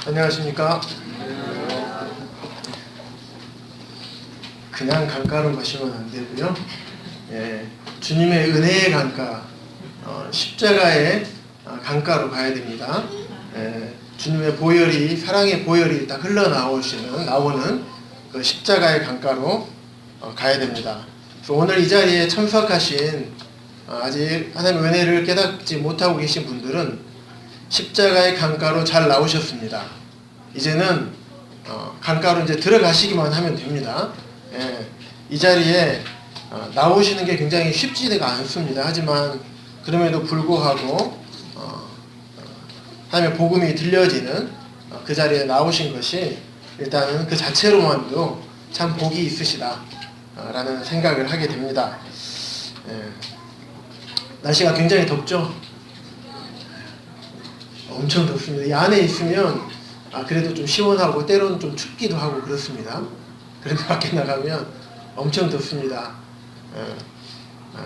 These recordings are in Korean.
안녕하십니까. 그냥 강가로 마시면 안 되고요. 주님의 은혜의 강가, 십자가의 강가로 가야 됩니다. 주님의 보혈이, 사랑의 보혈이 딱 나오는 그 십자가의 강가로 가야 됩니다. 그래서 오늘 이 자리에 참석하신 아직 하나님의 은혜를 깨닫지 못하고 계신 분들은 십자가의 강가로 잘 나오셨습니다. 이제는 강가로 이제 들어가시기만 하면 됩니다. 이 자리에 나오시는 게 굉장히 쉽지가 않습니다. 하지만 그럼에도 불구하고 하나님의 복음이 들려지는 그 자리에 나오신 것이 일단은 그 자체로만도 참 복이 있으시다 라는 생각을 하게 됩니다. 날씨가 굉장히 덥죠? 엄청 덥습니다. 이 안에 있으면 그래도 좀 시원하고 때로는 좀 춥기도 하고 그렇습니다. 그런데 밖에 나가면 엄청 덥습니다.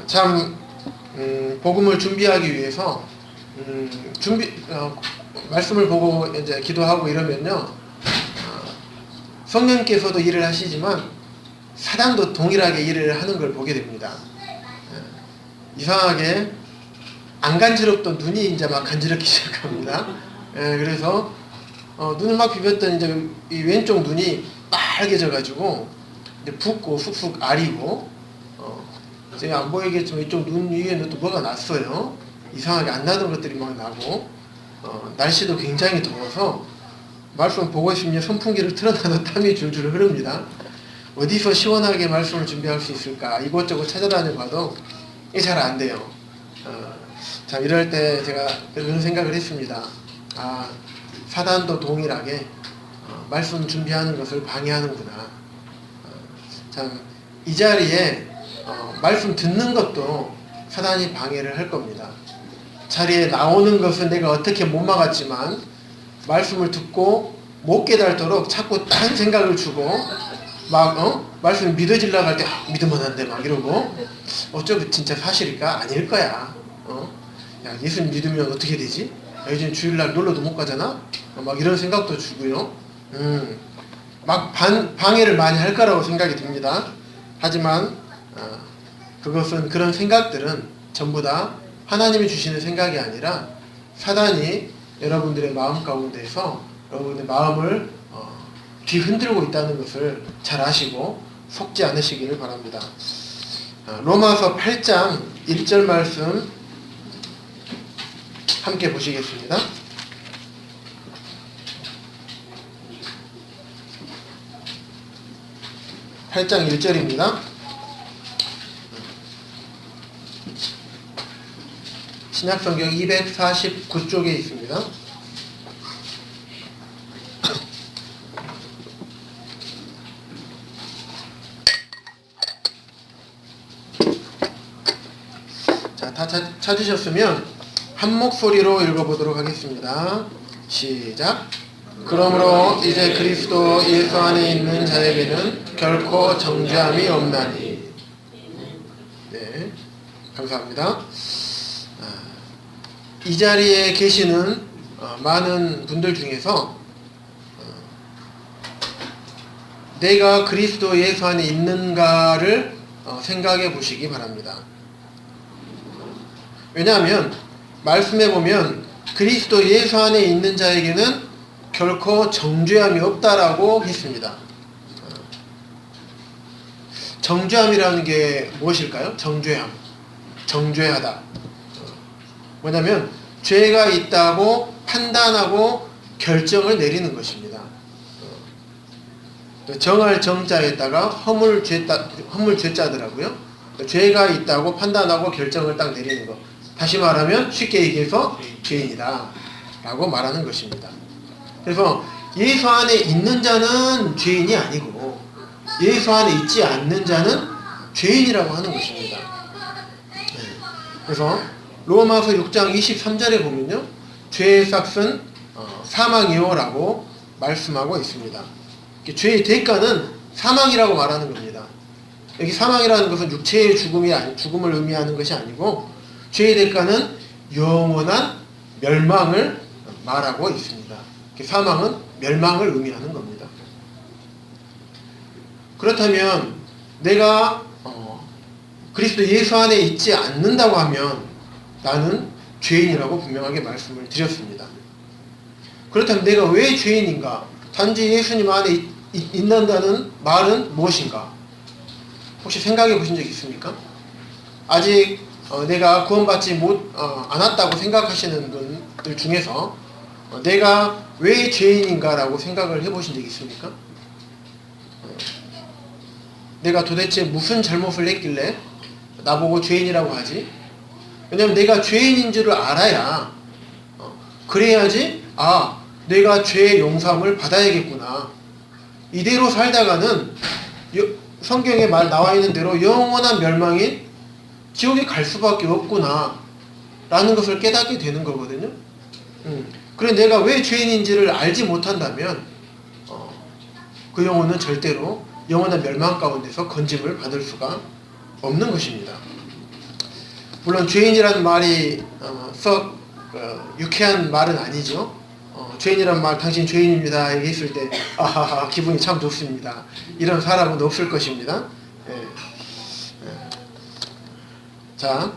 참 복음을 준비하기 위해서 말씀을 보고 이제 기도하고 이러면요, 성령께서도 일을 하시지만 사단도 동일하게 일을 하는 걸 보게 됩니다. 이상하게 안 간지럽던 눈이 이제 막 간지럽기 시작합니다. 그래서 눈을 막 비볐더니 이제 이 왼쪽 눈이 빨개져가지고 이제 붓고 쑥쑥 아리고 제가 안 보이겠지만 이쪽 눈 위에는 또 뭐가 났어요. 이상하게 안 나던 것들이 막 나고 날씨도 굉장히 더워서 말씀 보고 싶으면 선풍기를 틀어놔도 땀이 줄줄 흐릅니다. 어디서 시원하게 말씀을 준비할 수 있을까 이곳저곳 찾아다녀봐도 이게 잘 안 돼요. 참 이럴 때 제가 그런 생각을 했습니다. 사단도 동일하게 말씀 준비하는 것을 방해하는구나. 참 이 자리에 말씀 듣는 것도 사단이 방해를 할 겁니다. 자리에 나오는 것은 내가 어떻게 못 막았지만 말씀을 듣고 못 깨달도록 자꾸 딴 생각을 주고 말씀을 믿어지려고 할 때 믿으면 안 돼 막 이러고 어쩌면 진짜 사실일까? 아닐 거야. 야, 예수님 믿으면 어떻게 되지? 요즘 주일날 놀러도 못 가잖아? 막 이런 생각도 주고요. 막 방해를 많이 할 거라고 생각이 듭니다. 하지만 그런 생각들은 전부 다 하나님이 주시는 생각이 아니라 사단이 여러분들의 마음 가운데에서 여러분의 마음을 뒤흔들고 있다는 것을 잘 아시고 속지 않으시기를 바랍니다. 로마서 8장 1절 말씀 함께 보시겠습니다. 8장 1절입니다. 신약성경 249쪽에 있습니다. 자, 다 찾으셨으면 한 목소리로 읽어보도록 하겠습니다. 시작. 그러므로 이제 그리스도 예수 안에 있는 자에게는 결코 정죄함이 없나니. 네, 감사합니다. 이 자리에 계시는 많은 분들 중에서 내가 그리스도 예수 안에 있는가를 생각해 보시기 바랍니다. 왜냐하면 말씀해 보면 그리스도 예수 안에 있는 자에게는 결코 정죄함이 없다라고 했습니다. 정죄함이라는 게 무엇일까요? 정죄하다. 뭐냐면 죄가 있다고 판단하고 결정을 내리는 것입니다. 정할 정자에다가 허물죄자더라고요. 죄가 있다고 판단하고 결정을 딱 내리는 것. 다시 말하면 쉽게 얘기해서 죄인이다 라고 말하는 것입니다. 그래서 예수 안에 있는 자는 죄인이 아니고 예수 안에 있지 않는 자는 죄인이라고 하는 것입니다. 그래서 로마서 6장 23절에 보면요, 죄의 삭은 사망이요 라고 말씀하고 있습니다. 죄의 대가는 사망이라고 말하는 겁니다. 여기 사망이라는 것은 육체의 죽음을 의미하는 것이 아니고 죄의 대가는 영원한 멸망을 말하고 있습니다. 사망은 멸망을 의미하는 겁니다. 그렇다면 내가 그리스도 예수 안에 있지 않는다고 하면 나는 죄인이라고 분명하게 말씀을 드렸습니다. 그렇다면 내가 왜 죄인인가? 단지 예수님 안에 있는다는 말은 무엇인가? 혹시 생각해 보신 적 있습니까? 아직 내가 구원받지 않았다고 생각하시는 분들 중에서 내가 왜 죄인인가 라고 생각을 해보신 적 있습니까? 내가 도대체 무슨 잘못을 했길래 나보고 죄인이라고 하지? 왜냐면 내가 죄인인 줄을 알아야 그래야지 내가 죄의 용서함을 받아야겠구나. 이대로 살다가는 성경에 나와 있는 대로 영원한 멸망인 지옥에 갈 수밖에 없구나 라는 것을 깨닫게 되는 거거든요. 그래 내가 왜 죄인인지를 알지 못한다면 그 영혼은 절대로 영원한 멸망 가운데서 건짐을 받을 수가 없는 것입니다. 물론 죄인이라는 말이 썩 유쾌한 말은 아니죠. 죄인이란 말, 당신 죄인입니다 얘기했을 때 아하하 기분이 참 좋습니다. 이런 사람은 없을 것입니다. 자,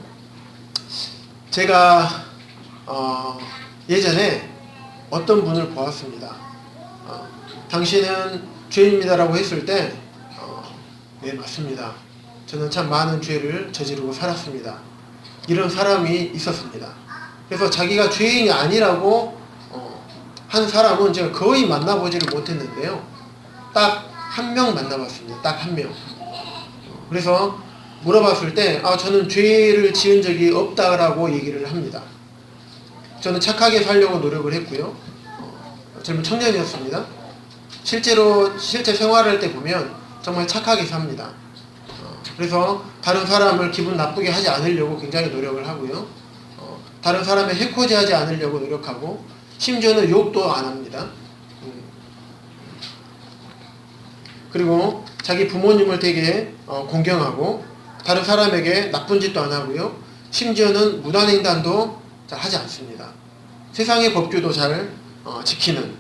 제가 예전에 어떤 분을 보았습니다. 당신은 죄인입니다라고 했을 때 네 맞습니다. 저는 참 많은 죄를 저지르고 살았습니다. 이런 사람이 있었습니다. 그래서 자기가 죄인이 아니라고 한 사람은 제가 거의 만나보지를 못했는데요. 딱 한 명 만나봤습니다. 딱 한 명. 그래서 물어봤을 때 저는 죄를 지은 적이 없다라고 얘기를 합니다. 저는 착하게 살려고 노력을 했고요. 젊은 청년이었습니다. 실제 생활할 때 보면 정말 착하게 삽니다. 그래서 다른 사람을 기분 나쁘게 하지 않으려고 굉장히 노력을 하고요. 다른 사람의 해코지하지 않으려고 노력하고 심지어는 욕도 안 합니다. 그리고 자기 부모님을 되게 공경하고 다른 사람에게 나쁜 짓도 안 하고요. 심지어는 무단횡단도 잘 하지 않습니다. 세상의 법규도 잘 지키는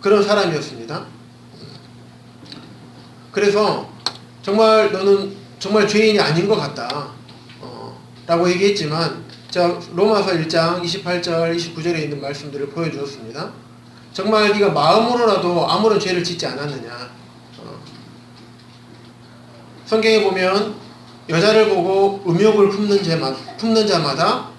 그런 사람이었습니다. 그래서 정말 너는 정말 죄인이 아닌 것 같다 라고 얘기했지만 제가 로마서 1장 28절 29절에 있는 말씀들을 보여주었습니다. 정말 네가 마음으로라도 아무런 죄를 짓지 않았느냐. 성경에 보면 여자를 보고 음욕을 품는 자마다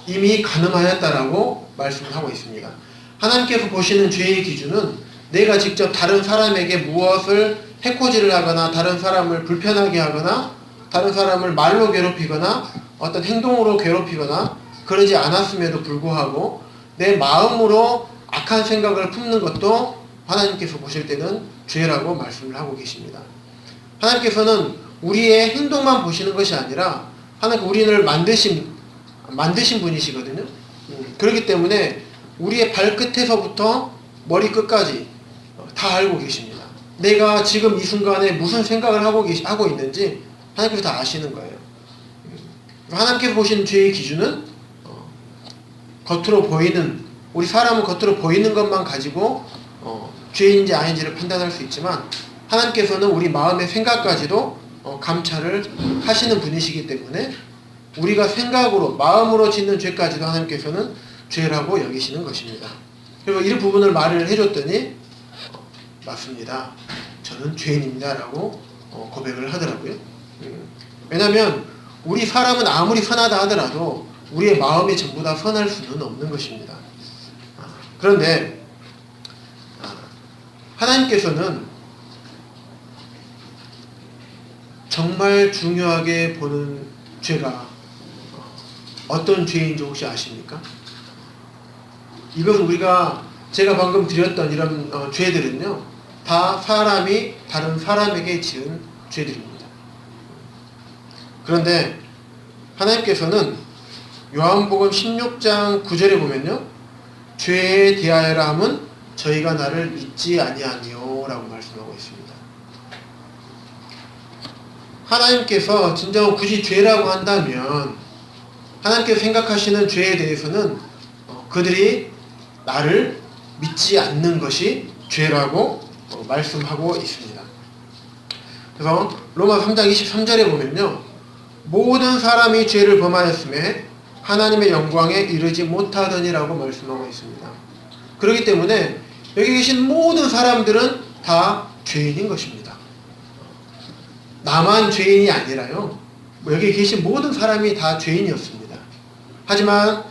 이미 간음하였다라고 말씀을 하고 있습니다. 하나님께서 보시는 죄의 기준은 내가 직접 다른 사람에게 무엇을 해코지를 하거나 다른 사람을 불편하게 하거나 다른 사람을 말로 괴롭히거나 어떤 행동으로 괴롭히거나 그러지 않았음에도 불구하고 내 마음으로 악한 생각을 품는 것도 하나님께서 보실 때는 죄라고 말씀을 하고 계십니다. 하나님께서는 우리의 행동만 보시는 것이 아니라 하나님 우리를 만드신 분이시거든요. 그렇기 때문에 우리의 발끝에서부터 머리끝까지 다 알고 계십니다. 내가 지금 이 순간에 무슨 생각을 하고 있는지 하나님께서 다 아시는 거예요. 하나님께서 보시는 죄의 기준은 겉으로 보이는, 우리 사람은 겉으로 보이는 것만 가지고 죄인지 아닌지를 판단할 수 있지만 하나님께서는 우리 마음의 생각까지도 감찰을 하시는 분이시기 때문에 우리가 생각으로 마음으로 짓는 죄까지도 하나님께서는 죄라고 여기시는 것입니다. 그리고 이 부분을 말을 해줬더니 맞습니다. 저는 죄인입니다 라고 고백을 하더라고요. 왜냐하면 우리 사람은 아무리 선하다 하더라도 우리의 마음이 전부 다 선할 수는 없는 것입니다. 그런데 하나님께서는 정말 중요하게 보는 죄가 어떤 죄인지 혹시 아십니까? 이것은 제가 방금 드렸던 이런 죄들은요, 다 사람이 다른 사람에게 지은 죄들입니다. 그런데 하나님께서는 요한복음 16장 9절에 보면요, 죄에 대하여라 함은 저희가 나를 잊지 아니하니요 라고 말씀하고 있습니다. 하나님께서 진정 굳이 죄라고 한다면 하나님께서 생각하시는 죄에 대해서는 그들이 나를 믿지 않는 것이 죄라고 말씀하고 있습니다. 그래서 로마 3장 23절에 보면요, 모든 사람이 죄를 범하였음에 하나님의 영광에 이르지 못하더니라고 말씀하고 있습니다. 그렇기 때문에 여기 계신 모든 사람들은 다 죄인인 것입니다. 나만 죄인이 아니라요, 여기 계신 모든 사람이 다 죄인이었습니다. 하지만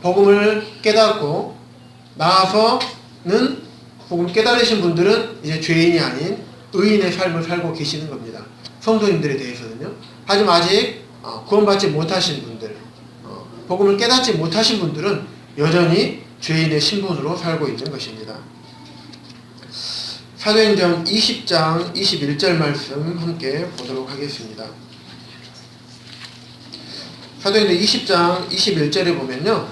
복음을 깨닫고 나아서는 복음을 깨달으신 분들은 이제 죄인이 아닌 의인의 삶을 살고 계시는 겁니다. 성도님들에 대해서는요. 하지만 아직 구원받지 못하신 분들, 복음을 깨닫지 못하신 분들은 여전히 죄인의 신분으로 살고 있는 것입니다. 사도행전 20장 21절 말씀 함께 보도록 하겠습니다. 사도행전 20장 21절에 보면요,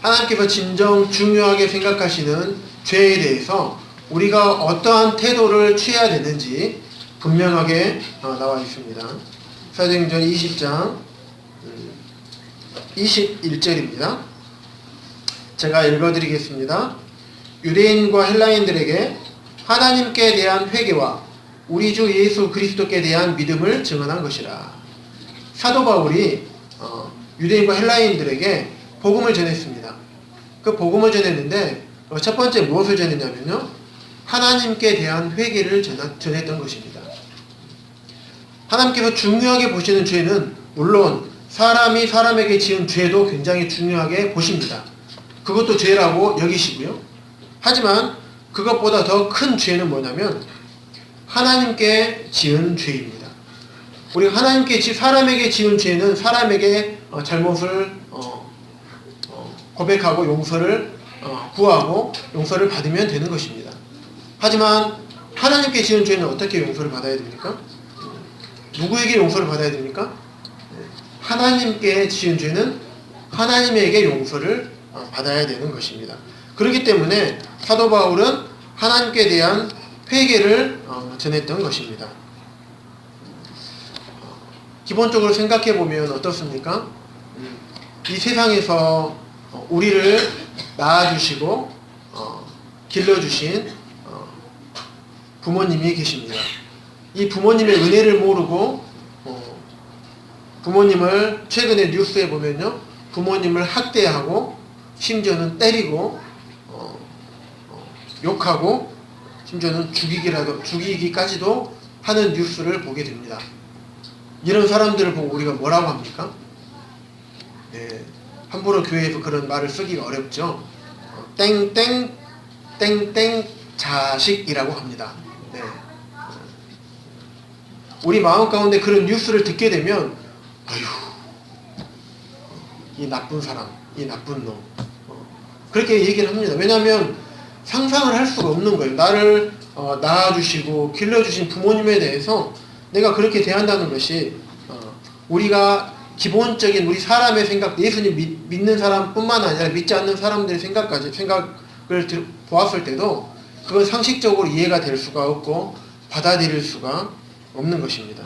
하나님께서 진정 중요하게 생각하시는 죄에 대해서 우리가 어떠한 태도를 취해야 되는지 분명하게 나와 있습니다. 사도행전 20장 21절입니다. 제가 읽어드리겠습니다. 유대인과 헬라인들에게 하나님께 대한 회개와 우리 주 예수 그리스도께 대한 믿음을 증언한 것이라. 사도 바울이 유대인과 헬라인들에게 복음을 전했습니다. 그 복음을 전했는데 첫 번째 무엇을 전했냐면요, 하나님께 대한 회개를 전했던 것입니다. 하나님께서 중요하게 보시는 죄는 물론 사람이 사람에게 지은 죄도 굉장히 중요하게 보십니다. 그것도 죄라고 여기시고요. 하지만 그것보다 더 큰 죄는 뭐냐면 하나님께 지은 죄입니다. 우리가 사람에게 지은 죄는 사람에게 잘못을 고백하고 용서를 구하고 용서를 받으면 되는 것입니다. 하지만 하나님께 지은 죄는 어떻게 용서를 받아야 됩니까? 누구에게 용서를 받아야 됩니까? 하나님께 지은 죄는 하나님에게 용서를 받아야 되는 것입니다. 그렇기 때문에 사도 바울은 하나님께 대한 회개를 전했던 것입니다. 기본적으로 생각해 보면 어떻습니까? 이 세상에서 우리를 낳아주시고 길러주신 부모님이 계십니다. 이 부모님의 은혜를 모르고 부모님을 최근에 뉴스에 보면요, 부모님을 학대하고 심지어는 때리고 욕하고 심지어는 죽이기까지도 하는 뉴스를 보게 됩니다. 이런 사람들을 보고 우리가 뭐라고 합니까? 네, 함부로 교회에서 그런 말을 쓰기가 어렵죠. 땡땡 땡땡 자식이라고 합니다. 네. 우리 마음 가운데 그런 뉴스를 듣게 되면 아휴, 이 나쁜 사람, 이 나쁜 놈, 그렇게 얘기를 합니다. 왜냐하면 상상을 할 수가 없는 거예요. 나를 낳아주시고 길러주신 부모님에 대해서 내가 그렇게 대한다는 것이 우리가 기본적인 우리 사람의 생각, 예수님 믿는 사람뿐만 아니라 믿지 않는 사람들의 생각을 보았을 때도 그건 상식적으로 이해가 될 수가 없고 받아들일 수가 없는 것입니다.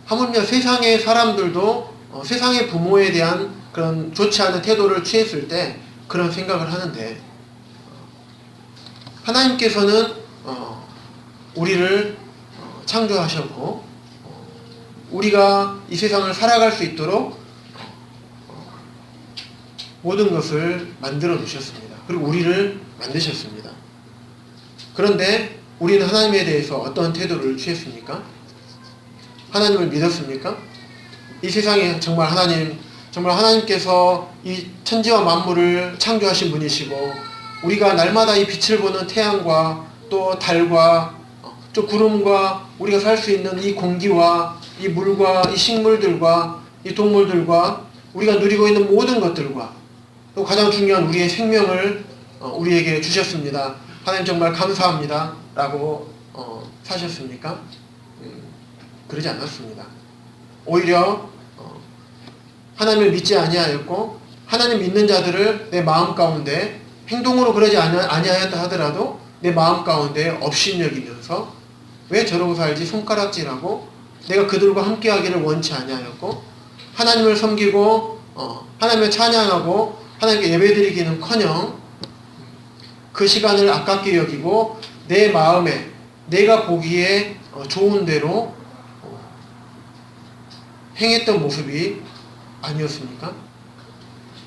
하물며 세상의 사람들도 세상의 부모에 대한 그런 좋지 않은 태도를 취했을 때 그런 생각을 하는데, 하나님께서는 우리를 창조하셨고 우리가 이 세상을 살아갈 수 있도록 모든 것을 만들어 놓으셨습니다. 그리고 우리를 만드셨습니다. 그런데 우리는 하나님에 대해서 어떤 태도를 취했습니까? 하나님을 믿었습니까? 이 세상에 정말 하나님께서 이 천지와 만물을 창조하신 분이시고 우리가 날마다 이 빛을 보는 태양과 또 달과 또 구름과 우리가 살 수 있는 이 공기와 이 물과 이 식물들과 이 동물들과 우리가 누리고 있는 모든 것들과 또 가장 중요한 우리의 생명을 우리에게 주셨습니다. 하나님 정말 감사합니다 라고 사셨습니까? 그러지 않았습니다. 오히려 하나님을 믿지 아니하였고 하나님 믿는 자들을 내 마음 가운데 행동으로 그러지 아니하였다 하더라도 내 마음 가운데 업신여기면서 왜 저러고 살지 손가락질하고 내가 그들과 함께하기를 원치 아니하였고 하나님을 섬기고 하나님을 찬양하고 하나님께 예배드리기는커녕 그 시간을 아깝게 여기고 내 마음에 내가 보기에 좋은 대로 행했던 모습이 아니었습니까?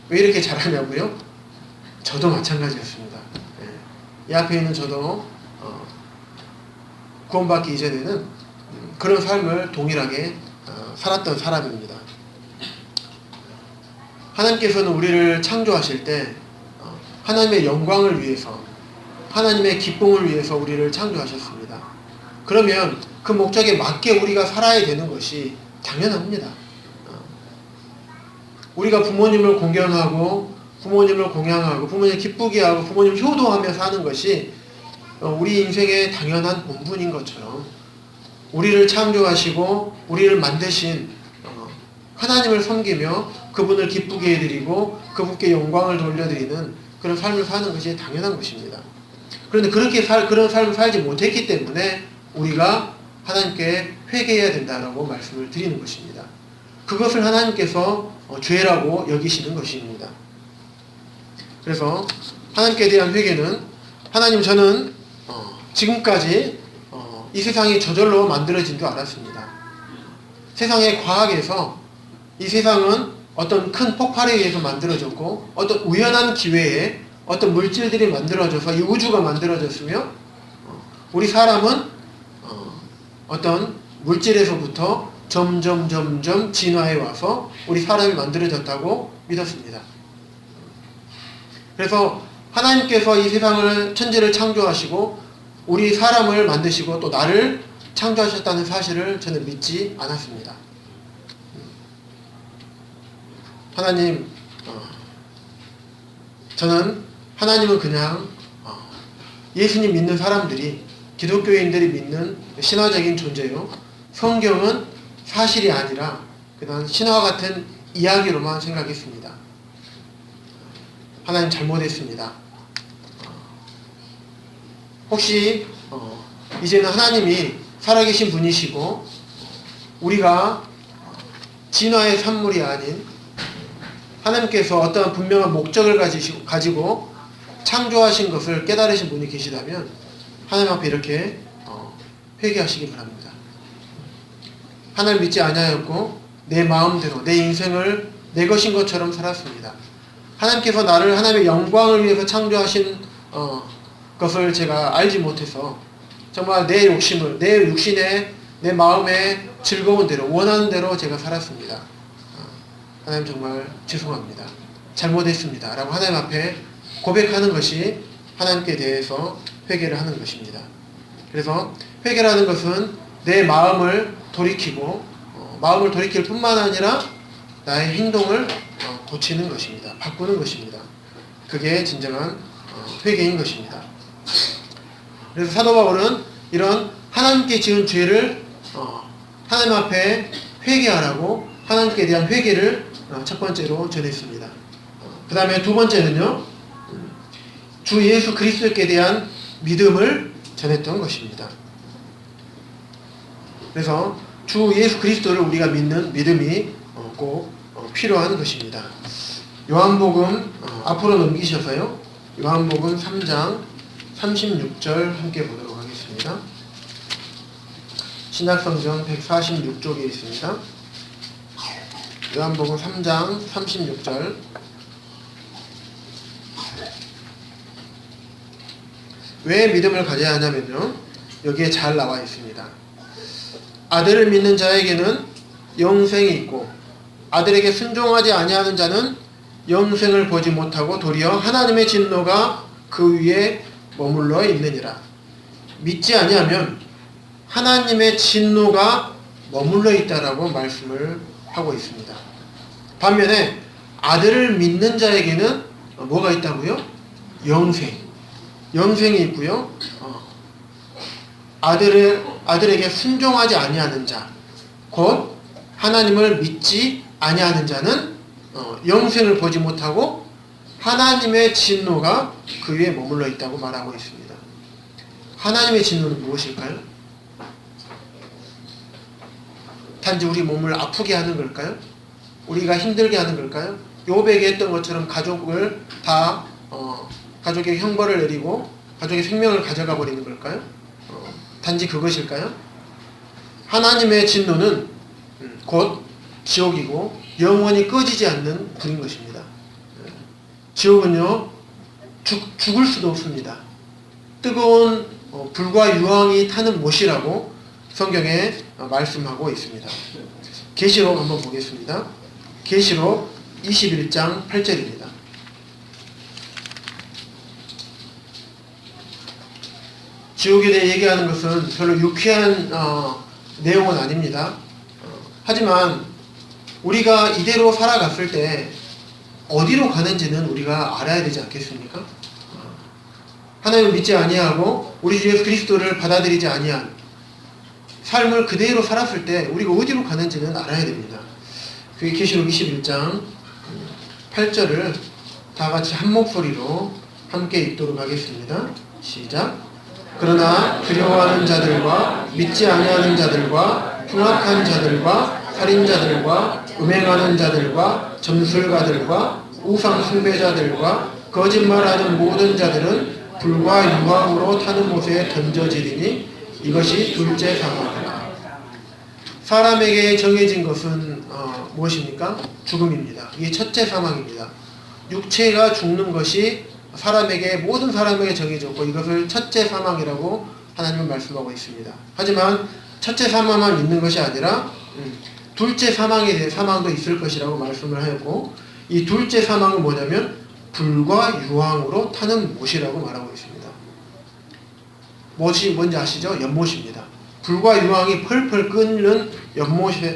왜 이렇게 잘하냐고요? 저도 마찬가지였습니다. 이 앞에 있는 저도 구원받기 이전에는 그런 삶을 동일하게 살았던 사람입니다. 하나님께서는 우리를 창조하실 때 하나님의 영광을 위해서, 하나님의 기쁨을 위해서 우리를 창조하셨습니다. 그러면 그 목적에 맞게 우리가 살아야 되는 것이 당연합니다. 우리가 부모님을 공경하고 부모님을 공양하고 부모님을 기쁘게 하고 부모님을 효도하며 사는 것이 우리 인생의 당연한 본분인 것처럼 우리를 창조하시고 우리를 만드신 하나님을 섬기며 그분을 기쁘게 해드리고 그분께 영광을 돌려드리는 그런 삶을 사는 것이 당연한 것입니다. 그런데 그런 삶을 살지 못했기 때문에 우리가 하나님께 회개해야 된다라고 말씀을 드리는 것입니다. 그것을 하나님께서 죄라고 여기시는 것입니다. 그래서 하나님께 대한 회개는 하나님 저는 지금까지 이 세상이 저절로 만들어진 줄 알았습니다. 세상의 과학에서 이 세상은 어떤 큰 폭발에 의해서 만들어졌고 어떤 우연한 기회에 어떤 물질들이 만들어져서 이 우주가 만들어졌으며 우리 사람은 어떤 물질에서부터 점점 진화해 와서 우리 사람이 만들어졌다고 믿었습니다. 그래서 하나님께서 이 세상을 천지를 창조하시고 우리 사람을 만드시고 또 나를 창조하셨다는 사실을 저는 믿지 않았습니다. 하나님, 저는 하나님은 그냥 예수님 믿는 사람들이 기독교인들이 믿는 신화적인 존재요. 성경은 사실이 아니라 그냥 신화 같은 이야기로만 생각했습니다. 하나님 잘못했습니다. 혹시 이제는 하나님이 살아계신 분이시고 우리가 진화의 산물이 아닌 하나님께서 어떤 분명한 목적을 가지고 창조하신 것을 깨달으신 분이 계시다면 하나님 앞에 이렇게 회개하시기 바랍니다. 하나님 믿지 아니하였고 내 마음대로 내 인생을 내 것인 것처럼 살았습니다. 하나님께서 나를 하나님의 영광을 위해서 창조하신 것을 제가 알지 못해서 정말 내 욕심을 내 육신의 내 마음의 즐거운 대로 원하는 대로 제가 살았습니다. 하나님 정말 죄송합니다. 잘못했습니다. 라고 하나님 앞에 고백하는 것이 하나님께 대해서 회개를 하는 것입니다. 그래서 회개라는 것은 내 마음을 돌이키고 마음을 돌이킬 뿐만 아니라 나의 행동을 고치는 것입니다. 바꾸는 것입니다. 그게 진정한 회개인 것입니다. 그래서 사도 바울은 이런 하나님께 지은 죄를 하나님 앞에 회개하라고 하나님께 대한 회개를 첫 번째로 전했습니다. 그 다음에 두 번째는요, 주 예수 그리스도께 대한 믿음을 전했던 것입니다. 그래서 주 예수 그리스도를 우리가 믿는 믿음이 꼭 필요한 것입니다. 요한복음 앞으로 넘기셔서요, 요한복음 3장 36절 함께 보도록 하겠습니다. 신약성경 146쪽에 있습니다. 요한복음 3장 36절. 왜 믿음을 가져야 하냐면요, 여기에 잘 나와 있습니다. 아들을 믿는 자에게는 영생이 있고 아들에게 순종하지 아니하는 자는 영생을 보지 못하고 도리어 하나님의 진노가 그 위에 머물러 있느니라. 믿지 아니하면 하나님의 진노가 머물러 있다라고 말씀을 하고 있습니다. 반면에 아들을 믿는 자에게는 뭐가 있다고요? 영생이 있고요. 아들에게 순종하지 아니하는 자, 곧 하나님을 믿지 아니하는 자는 영생을 보지 못하고 하나님의 진노가 그 위에 머물러 있다고 말하고 있습니다. 하나님의 진노는 무엇일까요? 단지 우리 몸을 아프게 하는 걸까요? 우리가 힘들게 하는 걸까요? 요백이 했던 것처럼 가족을 다 가족의 형벌을 내리고 가족의 생명을 가져가 버리는 걸까요? 단지 그것일까요? 하나님의 진노는 곧 지옥이고 영원히 꺼지지 않는 불인 것입니다. 지옥은요, 죽을 수도 없습니다. 뜨거운 불과 유황이 타는 못이라고 성경에 말씀하고 있습니다. 계시록 한번 보겠습니다. 계시록 21장 8절입니다. 지옥에 대해 얘기하는 것은 별로 유쾌한 내용은 아닙니다. 하지만 우리가 이대로 살아갔을 때 어디로 가는지는 우리가 알아야 되지 않겠습니까? 하나님을 믿지 아니하고 우리 주 예수 그리스도를 받아들이지 아니한 삶을 그대로 살았을 때 우리가 어디로 가는지는 알아야 됩니다. 그게 계시록 21장 8절을 다 같이 한 목소리로 함께 읽도록 하겠습니다. 시작. 그러나 두려워하는 자들과 믿지 아니하는 자들과 흉악한 자들과 살인자들과 음행하는 자들과 점술가들과 우상 숭배자들과 거짓말하는 모든 자들은 불과 유황으로 타는 못에 던져지리니 이것이 둘째 사망이다. 사람에게 정해진 것은 무엇입니까? 죽음입니다. 이게 첫째 사망입니다. 육체가 죽는 것이 모든 사람에게 정해졌고 이것을 첫째 사망이라고 하나님은 말씀하고 있습니다. 하지만 첫째 사망만 있는 것이 아니라 둘째 사망에 대해 사망도 있을 것이라고 말씀을 하였고 이 둘째 사망은 뭐냐면 불과 유황으로 타는 못이라고 말하고 있습니다. 못이 뭔지 아시죠? 연못입니다. 불과 유황이 펄펄 끓는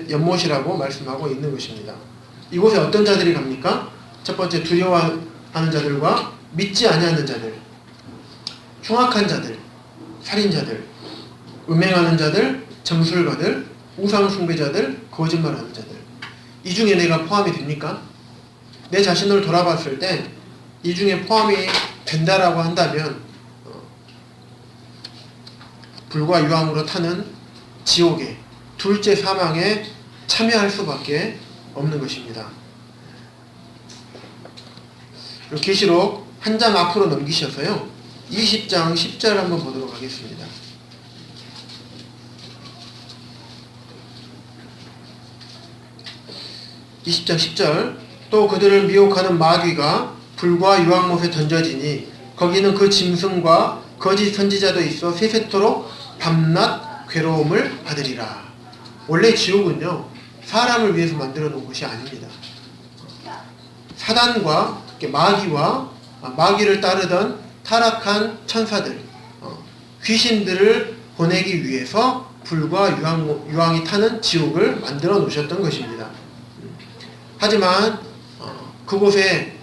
연못이라고 말씀하고 있는 것입니다. 이곳에 어떤 자들이 갑니까? 첫 번째 두려워하는 자들과 믿지 아니하는 자들, 흉악한 자들, 살인자들, 음행하는 자들, 점술가들, 우상 숭배자들, 거짓말하는 자들. 이 중에 내가 포함이 됩니까? 내 자신을 돌아봤을 때 이 중에 포함이 된다라고 한다면 불과 유황으로 타는 지옥의 둘째 사망에 참여할 수밖에 없는 것입니다. 계시록 한 장 앞으로 넘기셔서요 20장 10절 한번 보도록 하겠습니다. 20장 10절 또 그들을 미혹하는 마귀가 불과 유황못에 던져지니 거기는 그 짐승과 거짓 선지자도 있어 세세토록 밤낮 괴로움을 받으리라. 원래 지옥은요 사람을 위해서 만들어 놓은 것이 아닙니다. 사단과 마귀와 마귀를 따르던 타락한 천사들, 귀신들을 보내기 위해서 불과 유황이 타는 지옥을 만들어 놓으셨던 것입니다. 하지만 그곳에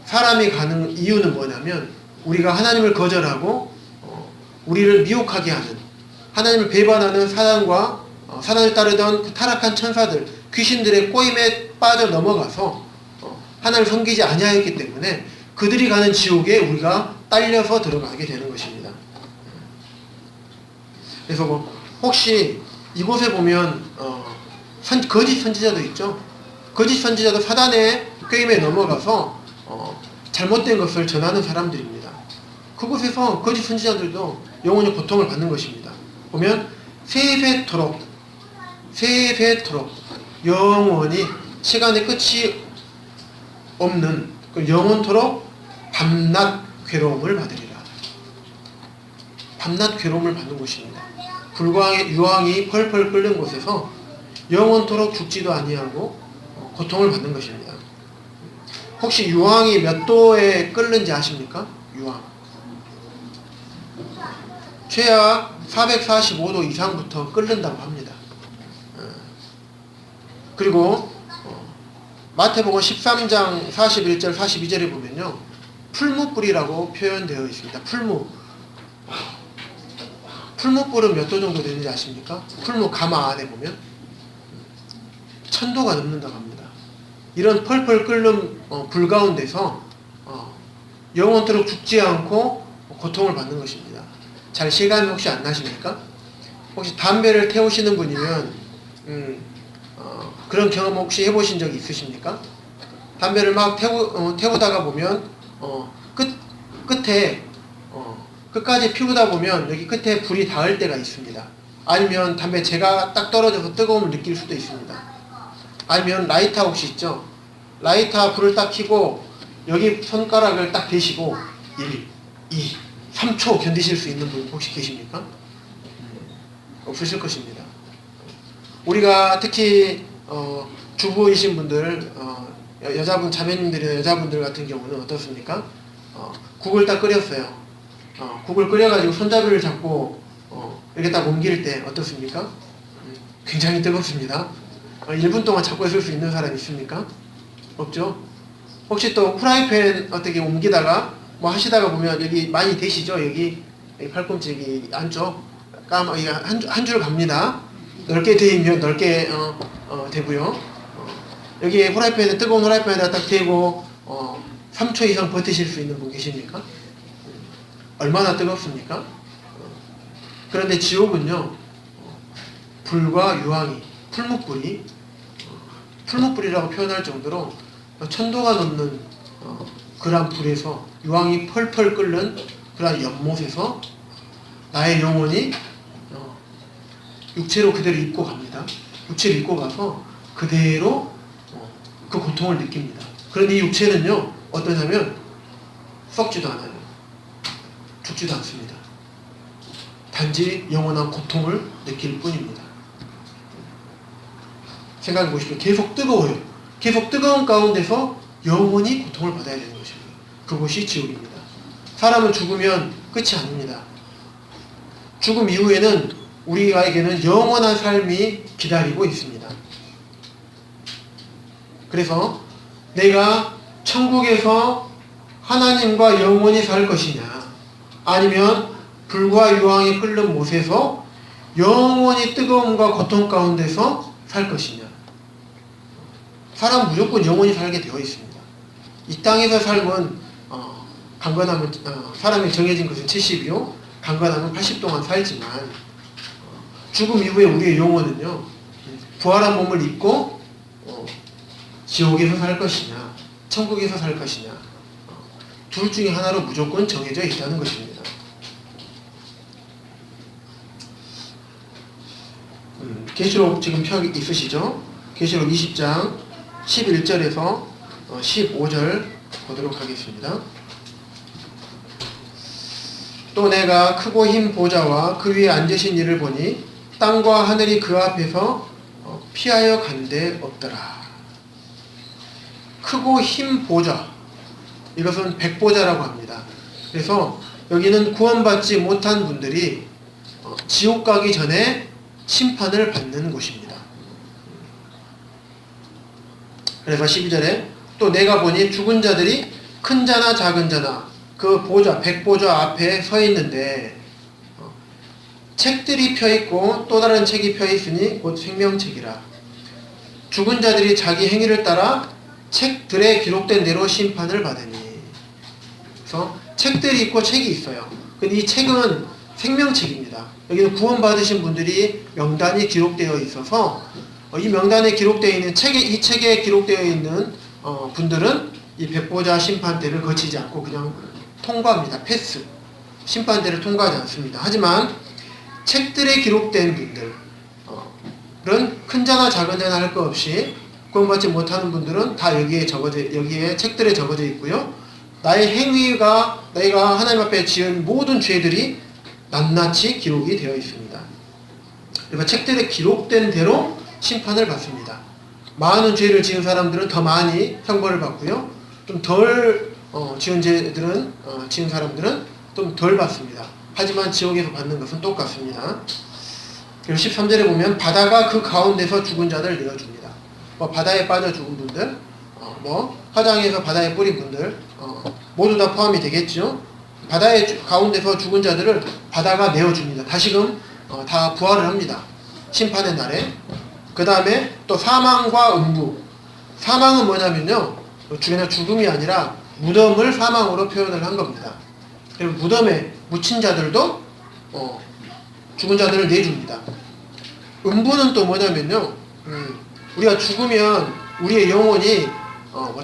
사람이 가는 이유는 뭐냐면 우리가 하나님을 거절하고 우리를 미혹하게 하는 하나님을 배반하는 사단과 사단을 따르던 그 타락한 천사들, 귀신들의 꼬임에 빠져 넘어가서 하나님을 섬기지 아니하였기 때문에 그들이 가는 지옥에 우리가 딸려서 들어가게 되는 것입니다. 그래서 혹시 이곳에 보면 거짓 선지자도 있죠. 거짓 선지자도 사단의 꾀임에 넘어가서 잘못된 것을 전하는 사람들입니다. 그곳에서 거짓 선지자들도 영원히 고통을 받는 것입니다. 보면 세세토록 영원히 시간의 끝이 없는 영원토록 밤낮 괴로움을 받으리라. 밤낮 괴로움을 받는 곳입니다. 불과 유황이 펄펄 끓는 곳에서 영원토록 죽지도 아니하고 고통을 받는 것입니다. 혹시 유황이 몇 도에 끓는지 아십니까? 유황 최악 445도 이상부터 끓는다고 합니다. 그리고 마태복음 13장 41절 42절에 보면요 풀무불이라고 표현되어 있습니다. 풀무불은 몇 도 정도 되는지 아십니까? 풀무 가마 안에 보면 1000도가 넘는다고 합니다. 이런 펄펄 끓는 불 가운데서 영원토록 죽지 않고 고통을 받는 것입니다. 잘 실감이 혹시 안 나십니까? 혹시 담배를 태우시는 분이면 그런 경험 혹시 해보신 적 있으십니까? 담배를 막 태우다가 보면 끝에 끝까지 피우다 보면 여기 끝에 불이 닿을 때가 있습니다. 아니면 담배 재가 딱 떨어져서 뜨거움을 느낄 수도 있습니다. 아니면 라이터 혹시 있죠? 라이터 불을 딱 켜고 여기 손가락을 딱 대시고 1, 2, 3초 견디실 수 있는 분 혹시 계십니까? 없으실 것입니다. 우리가 특히 주부이신 분들, 여자분 자매님들이나 여자분들 같은 경우는 어떻습니까? 국을 딱 끓였어요. 국을 끓여가지고 손잡이를 잡고 이렇게 딱 옮길 때 어떻습니까? 굉장히 뜨겁습니다. 1분 동안 잡고 있을 수 있는 사람 있습니까? 없죠? 혹시 또 후라이팬 어떻게 옮기다가 뭐 하시다가 보면 여기 많이 되시죠? 여기 팔꿈치 여기 안쪽 한 줄 갑니다. 넓게 되면 넓게 되고요. 여기 후라이팬에 뜨거운 후라이팬에다 딱 대고 3초 이상 버티실 수 있는 분 계십니까? 얼마나 뜨겁습니까? 그런데 지옥은요, 불과 유황이, 풀무불이라고 표현할 정도로 천도가 넘는 그러한 불에서 유황이 펄펄 끓는 그러한 연못에서 나의 영혼이 육체로 그대로 입고 갑니다. 육체를 입고 가서 그대로 그 고통을 느낍니다. 그런데 이 육체는요, 어떠냐면 썩지도 않아요. 죽지도 않습니다. 단지 영원한 고통을 느낄 뿐입니다. 생각해 보십시오. 계속 뜨거워요. 계속 뜨거운 가운데서 영원히 고통을 받아야 되는 것입니다. 그것이 지옥입니다. 사람은 죽으면 끝이 아닙니다. 죽음 이후에는 우리에게는 영원한 삶이 기다리고 있습니다. 그래서 내가 천국에서 하나님과 영원히 살 것이냐, 아니면 불과 유황이 끓는 못에서 영원히 뜨거움과 고통 가운데서 살 것이냐. 사람은 무조건 영원히 살게 되어 있습니다. 이 땅에서 삶은 강건하면 사람이 정해진 것은 70이요 강건하면 80 동안 살지만 죽음 이후에 우리의 영혼은요, 부활한 몸을 입고 지옥에서 살 것이냐 천국에서 살 것이냐, 둘 중에 하나로 무조건 정해져 있다는 것입니다. 계시록 지금 펴 있으시죠? 계시록 20장 11절에서 15절 보도록 하겠습니다. 또 내가 크고 흰 보좌와 그 위에 앉으신 이를 보니 땅과 하늘이 그 앞에서 피하여 간 데 없더라. 크고 흰 보좌, 이것은 백보좌라고 합니다. 그래서 여기는 구원받지 못한 분들이 지옥 가기 전에 심판을 받는 곳입니다. 그래서 12절에 또 내가 보니 죽은 자들이 큰 자나 작은 자나 그 보좌, 백보좌 앞에 서 있는데 책들이 펴있고 또 다른 책이 펴있으니 곧 생명책이라. 죽은 자들이 자기 행위를 따라 책들에 기록된 대로 심판을 받으니. 그래서 책들이 있고 책이 있어요. 근데 이 책은 생명책입니다. 여기는 구원받으신 분들이 명단이 기록되어 있어서 이 명단에 기록되어 있는 이 책에 기록되어 있는 분들은 이 백보자 심판대를 거치지 않고 그냥 통과합니다. 패스. 심판대를 통과하지 않습니다. 하지만 책들에 기록된 분들은 큰 자나 작은 자나 할 것 없이 구원받지 못하는 분들은 다 여기에 책들에 적어져 있고요. 나의 행위가 내가 하나님 앞에 지은 모든 죄들이 낱낱이 기록이 되어 있습니다. 그러니까 책들에 기록된 대로 심판을 받습니다. 많은 죄를 지은 사람들은 더 많이 형벌을 받고요. 좀 덜 지은 사람들은 좀 덜 받습니다. 하지만 지옥에서 받는 것은 똑같습니다. 그리고 13절에 보면 바다가 그 가운데서 죽은 자들 내어줍니다. 바다에 빠져 죽은 분들, 화장해서 바다에 뿌린 분들 모두 다 포함이 되겠죠. 바다의 가운데서 죽은 자들을 바다가 내어줍니다. 다시금 다 부활을 합니다. 심판의 날에. 그 다음에 또 사망과 음부. 사망은 뭐냐면요, 죽음이 아니라 무덤을 사망으로 표현을 한 겁니다. 그리고 무덤에 묻힌 자들도 죽은 자들을 내줍니다. 음부는 또 뭐냐면요, 우리가 죽으면 우리의 영혼이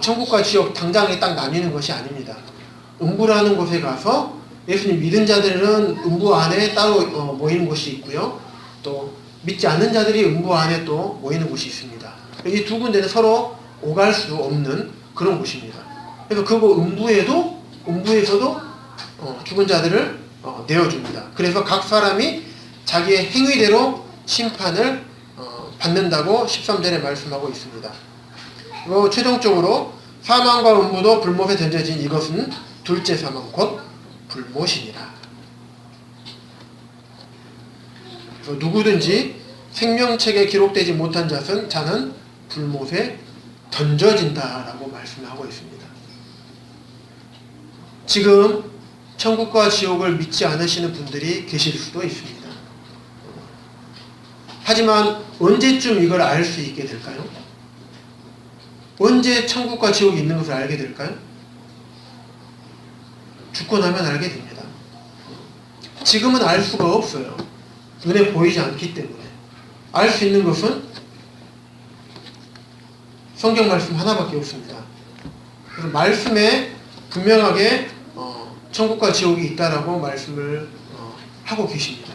천국과 지옥 당장에 딱 나뉘는 것이 아닙니다. 음부라는 곳에 가서 예수님 믿은 자들은 음부 안에 따로 모이는 곳이 있고요. 또 믿지 않는 자들이 음부 안에 또 모이는 곳이 있습니다. 이 두 군데는 서로 오갈 수 없는 그런 곳입니다. 그래서 음부에서도 죽은 자들을 내어줍니다. 그래서 각 사람이 자기의 행위대로 심판을 받는다고 13절에 말씀하고 있습니다. 그리고 최종적으로 사망과 음부도 불못에 던져진 이것은 둘째 사망 곧 불못이니라. 그래서 누구든지 생명책에 기록되지 못한 자는 불못에 던져진다라고 말씀하고 있습니다. 지금 천국과 지옥을 믿지 않으시는 분들이 계실 수도 있습니다. 하지만 언제쯤 이걸 알 수 있게 될까요? 언제 천국과 지옥이 있는 것을 알게 될까요? 죽고 나면 알게 됩니다. 지금은 알 수가 없어요. 눈에 보이지 않기 때문에. 알 수 있는 것은 성경 말씀 하나밖에 없습니다. 그래서 말씀에 분명하게 천국과 지옥이 있다라고 말씀을 하고 계십니다.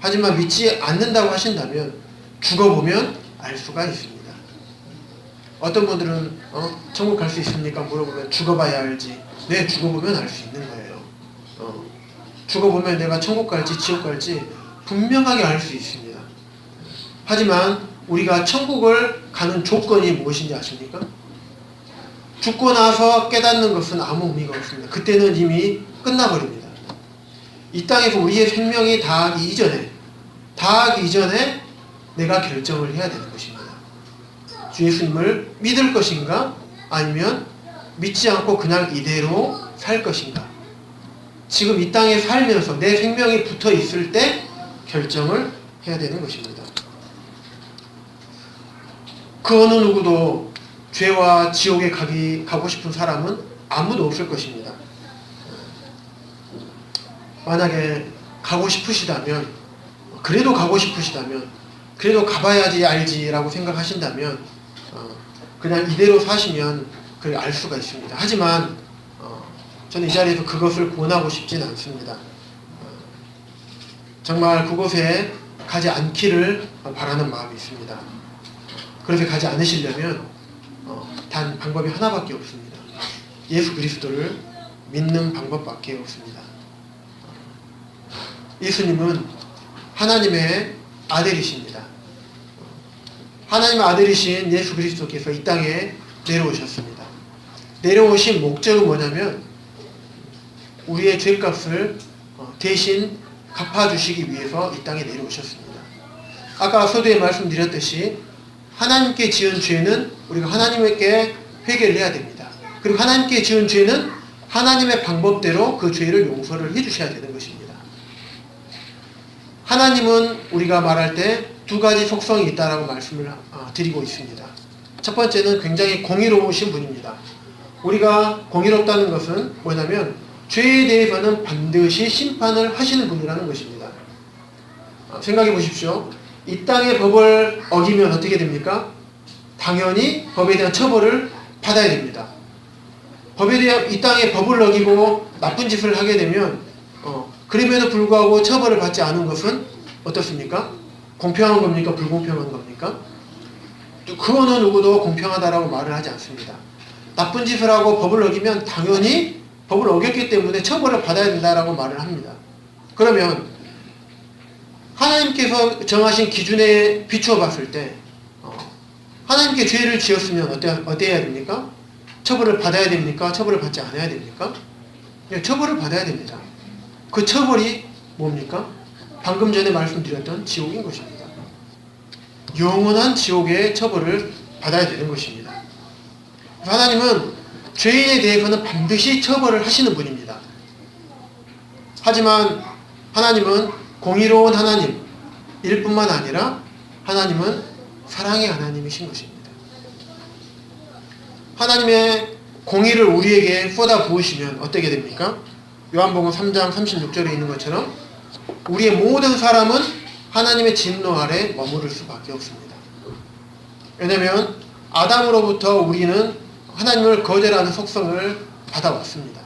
하지만 믿지 않는다고 하신다면 죽어보면 알 수가 있습니다. 어떤 분들은 천국 갈 수 있습니까? 물어보면 죽어봐야 알지. 네, 죽어보면 알 수 있는 거예요. 죽어보면 내가 천국 갈지 지옥 갈지 분명하게 알 수 있습니다. 하지만 우리가 천국을 가는 조건이 무엇인지 아십니까? 죽고 나서 깨닫는 것은 아무 의미가 없습니다. 그때는 이미 끝나버립니다. 이 땅에서 우리의 생명이 다하기 이전에 내가 결정을 해야 되는 것입니다. 주 예수님을 믿을 것인가? 아니면 믿지 않고 그냥 이대로 살 것인가? 지금 이 땅에 살면서 내 생명이 붙어 있을 때 결정을 해야 되는 것입니다. 그 어느 누구도 죄와 지옥에 가고 싶은 사람은 아무도 없을 것입니다. 만약에 가고 싶으시다면, 그래도 가봐야지 알지라고 생각하신다면 그냥 이대로 사시면 그걸 알 수가 있습니다. 하지만 저는 이 자리에서 그것을 권하고 싶진 않습니다. 정말 그곳에 가지 않기를 바라는 마음이 있습니다. 그렇게 가지 않으시려면 단 방법이 하나밖에 없습니다. 예수 그리스도를 믿는 방법밖에 없습니다. 예수님은 하나님의 아들이십니다. 하나님의 아들이신 예수 그리스도께서 이 땅에 내려오셨습니다. 내려오신 목적은 뭐냐면 우리의 죄값을 대신 갚아주시기 위해서 이 땅에 내려오셨습니다. 아까 서두에 말씀드렸듯이 하나님께 지은 죄는 우리가 하나님께 회개를 해야 됩니다. 그리고 하나님께 지은 죄는 하나님의 방법대로 그 죄를 용서를 해주셔야 되는 것입니다. 하나님은 우리가 말할 때 두 가지 속성이 있다라고 말씀을 드리고 있습니다. 첫 번째는 굉장히 공의로우신 분입니다. 우리가 공의롭다는 것은 뭐냐면 죄에 대해서는 반드시 심판을 하시는 분이라는 것입니다. 생각해 보십시오. 이 땅의 법을 어기면 어떻게 됩니까? 당연히 법에 대한 처벌을 받아야 됩니다. 법에 대한 이 땅의 법을 어기고 나쁜 짓을 하게 되면 그럼에도 불구하고 처벌을 받지 않은 것은 어떻습니까? 공평한 겁니까? 불공평한 겁니까? 그 어느 누구도 공평하다라고 말을 하지 않습니다. 나쁜 짓을 하고 법을 어기면 당연히 법을 어겼기 때문에 처벌을 받아야 된다라고 말을 합니다. 그러면 하나님께서 정하신 기준에 비추어 봤을 때 하나님께 죄를 지었으면 어때야 됩니까? 처벌을 받아야 됩니까? 처벌을 받지 않아야 됩니까? 네, 처벌을 받아야 됩니다. 그 처벌이 뭡니까? 방금 전에 말씀드렸던 지옥인 것입니다. 영원한 지옥의 처벌을 받아야 되는 것입니다. 하나님은 죄인에 대해서는 반드시 처벌을 하시는 분입니다. 하지만 하나님은 공의로운 하나님일 뿐만 아니라 하나님은 사랑의 하나님이신 것입니다. 하나님의 공의를 우리에게 쏟아 부으시면 어떻게 됩니까? 요한복음 3장 36절에 있는 것처럼 우리의 모든 사람은 하나님의 진노 아래 머무를 수밖에 없습니다. 왜냐하면 아담으로부터 우리는 하나님을 거절하는 속성을 받아왔습니다.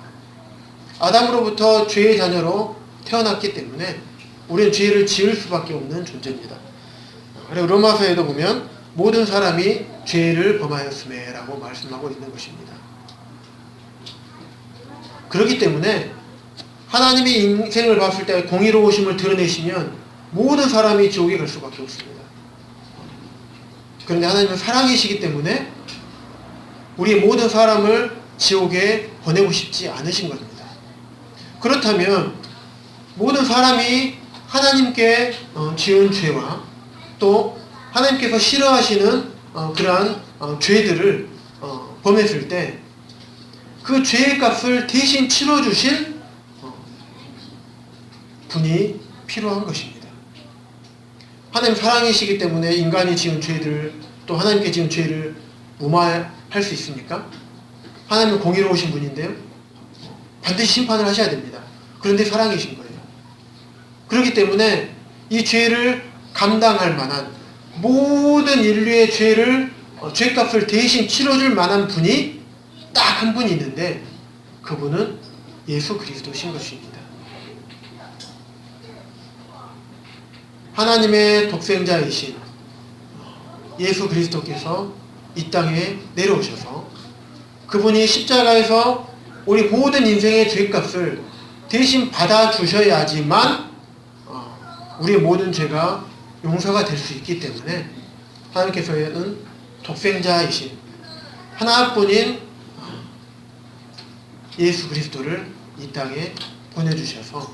아담으로부터 죄의 자녀로 태어났기 때문에 우리는 죄를 지을 수밖에 없는 존재입니다. 그리고 로마서에도 보면 모든 사람이 죄를 범하였음에 라고 말씀하고 있는 것입니다. 그렇기 때문에 하나님이 인생을 봤을 때 공의로우심을 드러내시면 모든 사람이 지옥에 갈 수밖에 없습니다. 그런데 하나님은 사랑이시기 때문에 우리 모든 사람을 지옥에 보내고 싶지 않으신 겁니다. 그렇다면 모든 사람이 하나님께 지은 죄와 또 하나님께서 싫어하시는 그러한 죄들을 범했을 때 그 죄의 값을 대신 치러주실 분이 필요한 것입니다. 하나님 사랑이시기 때문에 인간이 지은 죄들 또 하나님께 지은 죄를 무마할 수 있습니까? 하나님은 공의로우신 분인데요. 반드시 심판을 하셔야 됩니다. 그런데 사랑이신 거예요. 그렇기 때문에 이 죄를 감당할 만한 모든 인류의 죄를 죄값을 대신 치러줄 만한 분이 딱 한 분이 있는데 그분은 예수 그리스도신 것입니다. 하나님의 독생자이신 예수 그리스도께서 이 땅에 내려오셔서 그분이 십자가에서 우리 모든 인생의 죄값을 대신 받아주셔야지만 우리의 모든 죄가 용서가 될 수 있기 때문에 하나님께서는 독생자이신 하나뿐인 예수 그리스도를 이 땅에 보내주셔서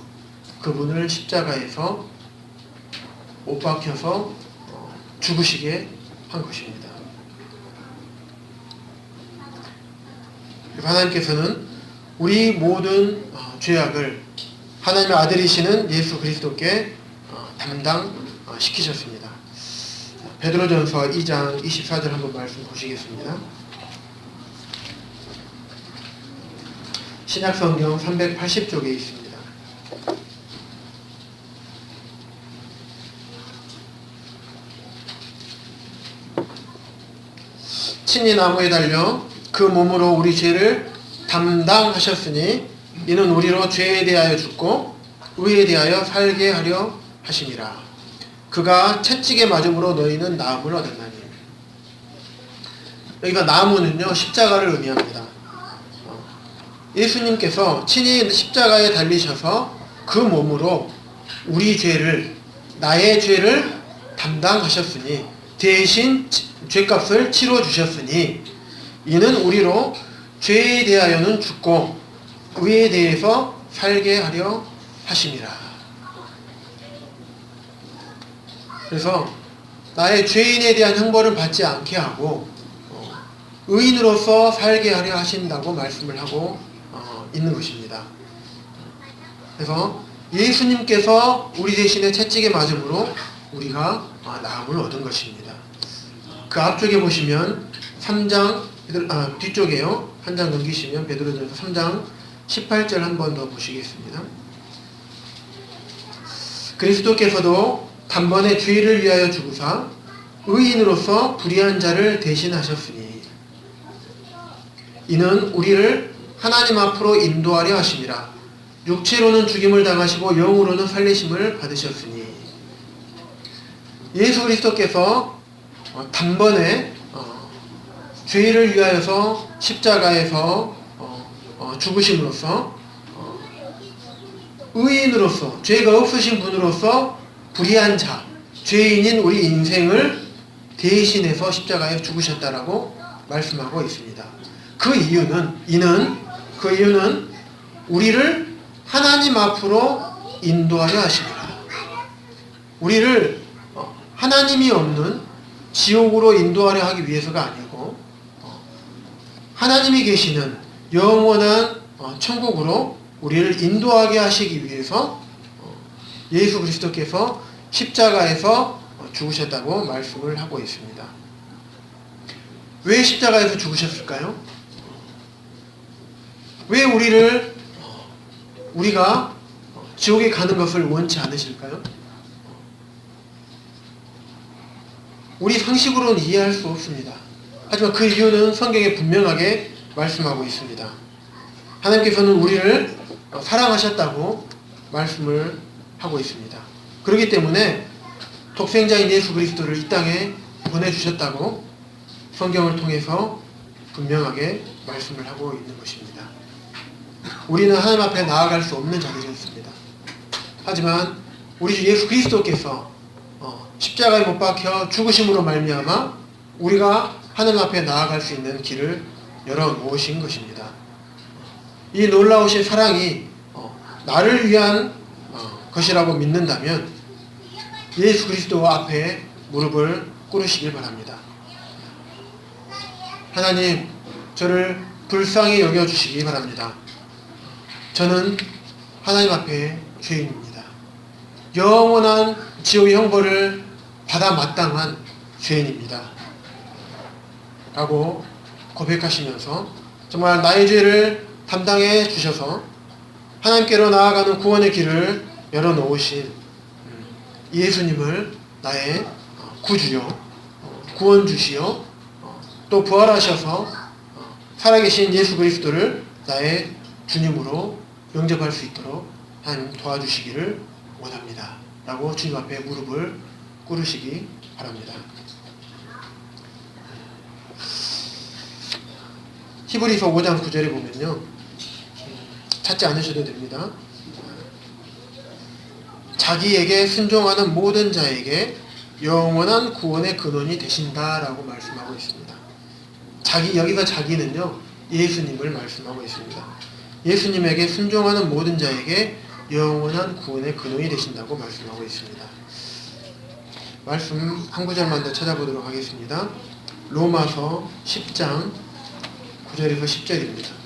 그분을 십자가에서 못 박혀서 죽으시게 한 것입니다. 하나님께서는 우리 모든 죄악을 하나님의 아들이시는 예수 그리스도께 담당시키셨습니다. 베드로전서 2장 24절 한번 말씀 보시겠습니다. 신약성경 380쪽에 있습니다. 친히 나무에 달려 그 몸으로 우리 죄를 담당하셨으니 이는 우리로 죄에 대하여 죽고 의에 대하여 살게 하려 하심이라. 그가 채찍에 맞음으로 너희는 나음을 얻었나니. 여기가 나무는요 십자가를 의미합니다. 예수님께서 친히 십자가에 달리셔서 그 몸으로 우리 죄를 나의 죄를 담당하셨으니 대신 죄값을 치러주셨으니 이는 우리로 죄에 대하여는 죽고 의에 대해서 살게 하려 하심이라. 그래서 나의 죄인에 대한 형벌을 받지 않게 하고 의인으로서 살게 하려 하신다고 말씀을 하고 있는 것입니다. 그래서 예수님께서 우리 대신에 채찍에 맞음으로 우리가 나음을 얻은 것입니다. 그 앞쪽에 보시면 3장 뒤쪽에요. 한 장 넘기시면 베드로전서 3장 18절 한 번 더 보시겠습니다. 그리스도께서도 단번에 죄를 위하여 죽으사 의인으로서 불의한 자를 대신하셨으니 이는 우리를 하나님 앞으로 인도하려 하심이라. 육체로는 죽임을 당하시고 영으로는 살리심을 받으셨으니 예수 그리스도께서 단번에 죄를 위하여서 십자가에서 죽으심으로써 의인으로서 죄가 없으신 분으로서 불의한 자, 죄인인 우리 인생을 대신해서 십자가에 죽으셨다라고 말씀하고 있습니다. 그 이유는 우리를 하나님 앞으로 인도하려 하십니다. 우리를 하나님이 없는 지옥으로 인도하려 하기 위해서가 아니고 하나님이 계시는 영원한 천국으로 우리를 인도하게 하시기 위해서 예수 그리스도께서 십자가에서 죽으셨다고 말씀을 하고 있습니다. 왜 십자가에서 죽으셨을까요? 왜 우리가 지옥에 가는 것을 원치 않으실까요? 우리 상식으로는 이해할 수 없습니다. 하지만 그 이유는 성경에 분명하게 말씀하고 있습니다. 하나님께서는 우리를 사랑하셨다고 말씀을 하고 있습니다. 그렇기 때문에 독생자인 예수 그리스도를 이 땅에 보내주셨다고 성경을 통해서 분명하게 말씀을 하고 있는 것입니다. 우리는 하나님 앞에 나아갈 수 없는 자들이었습니다. 하지만 우리 주 예수 그리스도께서 십자가에 못 박혀 죽으심으로 말미암아 우리가 하나님 앞에 나아갈 수 있는 길을 열어놓으신 것입니다. 이 놀라우신 사랑이 나를 위한 것이라고 믿는다면 예수 그리스도 앞에 무릎을 꿇으시길 바랍니다. 하나님, 저를 불쌍히 여겨주시기 바랍니다. 저는 하나님 앞에 죄인입니다. 영원한 지옥의 형벌을 받아 마땅한 죄인입니다. 라고 고백하시면서 정말 나의 죄를 담당해 주셔서 하나님께로 나아가는 구원의 길을 열어놓으신 예수님을 나의 구주요, 구원주시요, 또 부활하셔서 살아계신 예수 그리스도를 나의 주님으로 영접할 수 있도록 하나님 도와주시기를 원합니다. 라고 주님 앞에 무릎을 꿇으시기 바랍니다. 히브리서 5장 9절에 보면요, 찾지 않으셔도 됩니다. 자기에게 순종하는 모든 자에게 영원한 구원의 근원이 되신다라고 말씀하고 있습니다. 여기서 자기는요, 예수님을 말씀하고 있습니다. 예수님에게 순종하는 모든 자에게 영원한 구원의 근원이 되신다고 말씀하고 있습니다. 말씀 한 구절만 더 찾아보도록 하겠습니다. 로마서 10장 9절에서 10절입니다.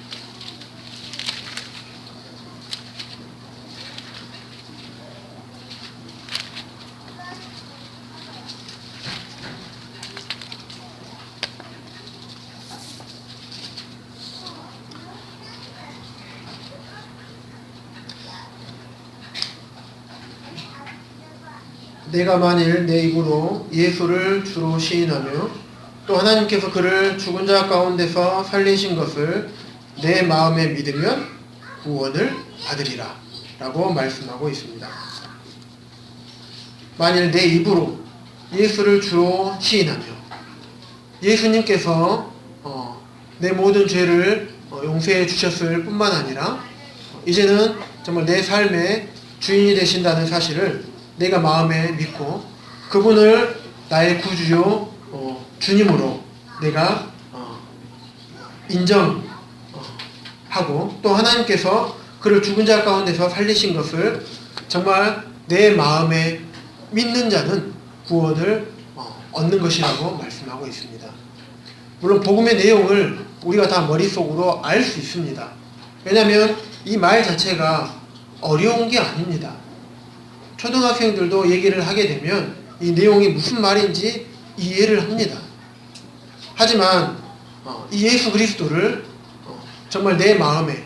내가 만일 내 입으로 예수를 주로 시인하며 또 하나님께서 그를 죽은 자 가운데서 살리신 것을 내 마음에 믿으면 구원을 받으리라 라고 말씀하고 있습니다. 만일 내 입으로 예수를 주로 시인하며 예수님께서 내 모든 죄를 용서해 주셨을 뿐만 아니라 이제는 정말 내 삶의 주인이 되신다는 사실을 내가 마음에 믿고 그분을 나의 구주요 주님으로 내가 인정하고 또 하나님께서 그를 죽은 자 가운데서 살리신 것을 정말 내 마음에 믿는 자는 구원을 얻는 것이라고 말씀하고 있습니다. 물론 복음의 내용을 우리가 다 머릿속으로 알 수 있습니다. 왜냐하면 이 말 자체가 어려운 게 아닙니다. 초등학생들도 얘기를 하게 되면 이 내용이 무슨 말인지 이해를 합니다. 하지만 이 예수 그리스도를 정말 내 마음에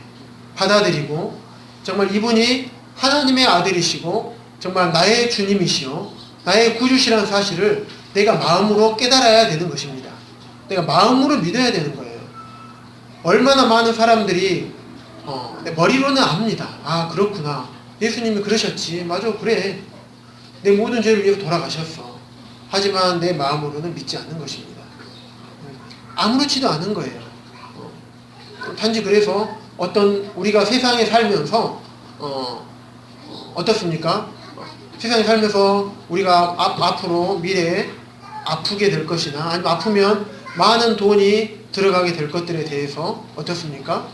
받아들이고 정말 이분이 하나님의 아들이시고 정말 나의 주님이시요 나의 구주시라는 사실을 내가 마음으로 깨달아야 되는 것입니다. 내가 마음으로 믿어야 되는 거예요. 얼마나 많은 사람들이 머리로는 압니다. 아, 그렇구나. 예수님이 그러셨지. 맞아, 그래. 내 모든 죄를 위해서 돌아가셨어. 하지만 내 마음으로는 믿지 않는 것입니다. 아무렇지도 않은 거예요. 단지 그래서 우리가 세상에 살면서 어떻습니까? 세상에 살면서 우리가 앞으로 미래에 아프게 될 것이나 아니면 아프면 많은 돈이 들어가게 될 것들에 대해서 어떻습니까?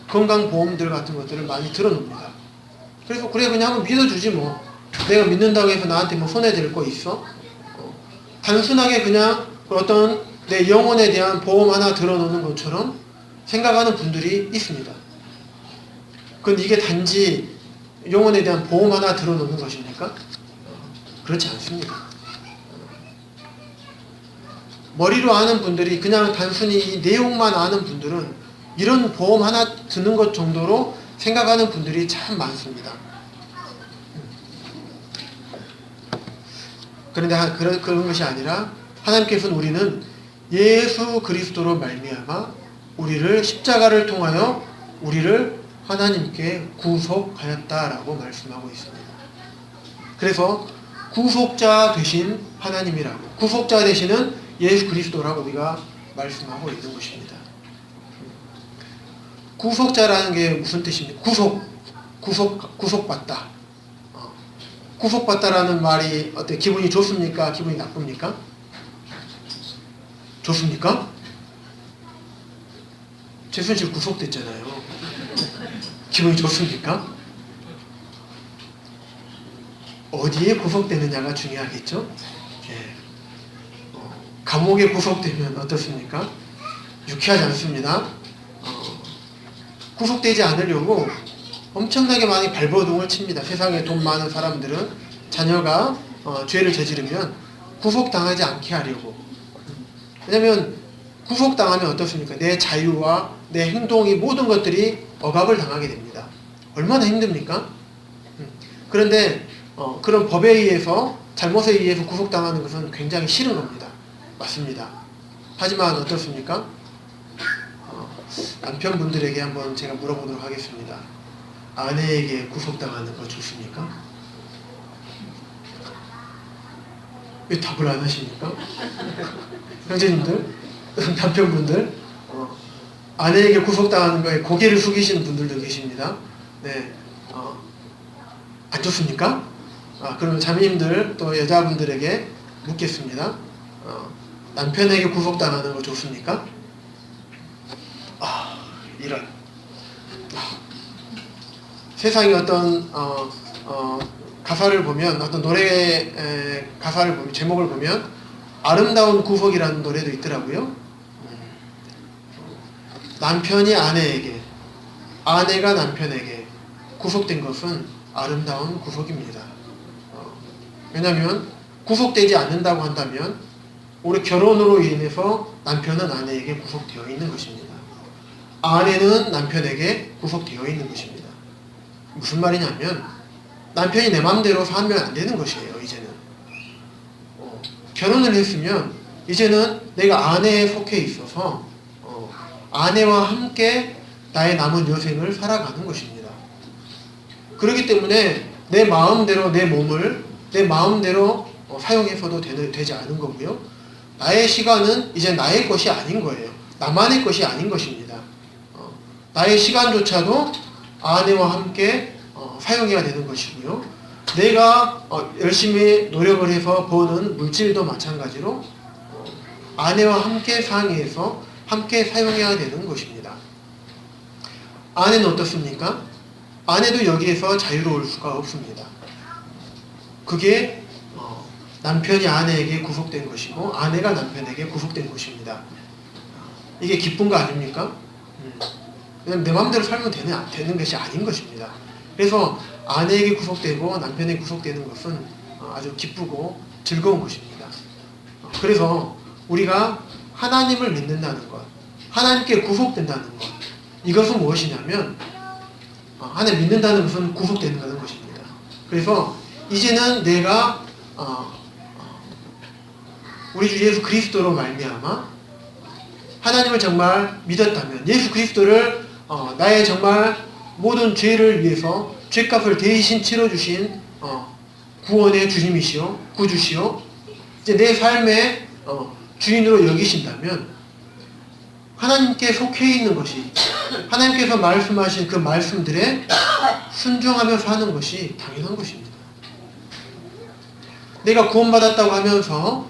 건강보험들 같은 것들을 많이 들어놓습니다. 그래서 그래 그냥 한번 믿어주지 뭐. 내가 믿는다고 해서 나한테 뭐 손해될 거 있어? 단순하게 그냥 어떤 내 영혼에 대한 보험 하나 들어놓는 것처럼 생각하는 분들이 있습니다. 그런데 이게 단지 영혼에 대한 보험 하나 들어놓는 것입니까? 그렇지 않습니다. 머리로 아는 분들이 그냥 단순히 이 내용만 아는 분들은 이런 보험 하나 드는 것 정도로 생각하는 분들이 참 많습니다. 그런데 그런 것이 아니라 하나님께서는 우리는 예수 그리스도로 말미암아 우리를 십자가를 통하여 우리를 하나님께 구속하였다라고 말씀하고 있습니다. 그래서 구속자 되신 하나님이라고, 구속자 되시는 예수 그리스도라고 우리가 말씀하고 있는 것입니다. 구속자라는 게 무슨 뜻입니까? 구속받다. 구속받다라는 말이 어때? 기분이 좋습니까? 기분이 나쁩니까? 좋습니까? 최순실 구속됐잖아요. 기분이 좋습니까? 어디에 구속되느냐가 중요하겠죠? 예. 감옥에 구속되면 어떻습니까? 유쾌하지 않습니다. 구속되지 않으려고 엄청나게 많이 발버둥을 칩니다. 세상에 돈 많은 사람들은 자녀가 죄를 저지르면 구속당하지 않게 하려고. 왜냐면 구속당하면 어떻습니까? 내 자유와 내 행동이 모든 것들이 억압을 당하게 됩니다. 얼마나 힘듭니까? 그런데 그런 법에 의해서, 잘못에 의해서 구속당하는 것은 굉장히 싫은 겁니다. 맞습니다. 하지만 어떻습니까? 남편분들에게 한번 제가 물어보도록 하겠습니다. 아내에게 구속당하는 거 좋습니까? 왜 답을 안 하십니까? 형제님들, 남편분들, 아내에게 구속당하는 거에 고개를 숙이시는 분들도 계십니다. 네, 안 좋습니까? 그러면 자매님들 또 여자분들에게 묻겠습니다. 남편에게 구속당하는 거 좋습니까? 이런. 세상의 어떤 가사를 보면, 어떤 노래 가사를 보면, 제목을 보면 아름다운 구속이라는 노래도 있더라고요. 남편이 아내에게, 아내가 남편에게 구속된 것은 아름다운 구속입니다. 왜냐하면 구속되지 않는다고 한다면 우리 결혼으로 인해서 남편은 아내에게 구속되어 있는 것입니다. 아내는 남편에게 구속되어 있는 것입니다. 무슨 말이냐면 남편이 내 마음대로 살면 안 되는 것이에요. 이제는 결혼을 했으면 이제는 내가 아내에 속해 있어서 아내와 함께 나의 남은 여생을 살아가는 것입니다. 그렇기 때문에 내 마음대로 내 몸을 내 마음대로 사용해서도 되지 않은 거고요. 나의 시간은 이제 나의 것이 아닌 거예요. 나만의 것이 아닌 것입니다. 나의 시간조차도 아내와 함께 사용해야 되는 것이고요. 내가 열심히 노력을 해서 버는 물질도 마찬가지로 아내와 함께 상의해서 함께 사용해야 되는 것입니다. 아내는 어떻습니까? 아내도 여기에서 자유로울 수가 없습니다. 그게 남편이 아내에게 구속된 것이고 아내가 남편에게 구속된 것입니다. 이게 기쁜 거 아닙니까? 그냥 내 마음대로 살면 되는 것이 아닌 것입니다. 그래서 아내에게 구속되고 남편에게 구속되는 것은 아주 기쁘고 즐거운 것입니다. 그래서 우리가 하나님을 믿는다는 것, 하나님께 구속된다는 것, 이것은 무엇이냐면 하나님 믿는다는 것은 구속된다는 것입니다. 그래서 이제는 내가 우리 주 예수 그리스도로 말미암아 하나님을 정말 믿었다면, 예수 그리스도를 나의 정말 모든 죄를 위해서 죄값을 대신 치러주신 구원의 주님이시오, 구주시오, 이제 내 삶의 주인으로 여기신다면 하나님께 속해 있는 것이, 하나님께서 말씀하신 그 말씀들에 순종하며 사는 것이 당연한 것입니다. 내가 구원받았다고 하면서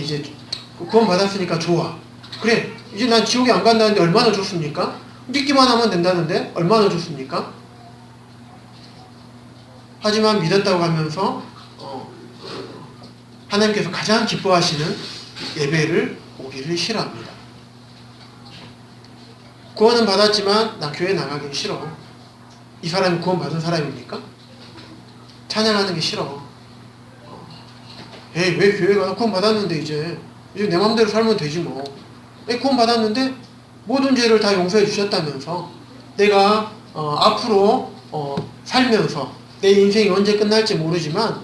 이제 구원받았으니까 좋아. 그래, 이제 난 지옥에 안 간다는데 얼마나 좋습니까? 믿기만 하면 된다는데 얼마나 좋습니까? 하지만 믿었다고 하면서 하나님께서 가장 기뻐하시는 예배를 오기를 싫어합니다. 구원은 받았지만 나 교회 나가기 싫어. 이 사람이 구원받은 사람입니까? 찬양하는 게 싫어. 에이, 왜 교회 가서 구원받았는데 이제 내 마음대로 살면 되지 뭐. 구원받았는데 모든 죄를 다 용서해 주셨다면서 내가 앞으로 살면서 내 인생이 언제 끝날지 모르지만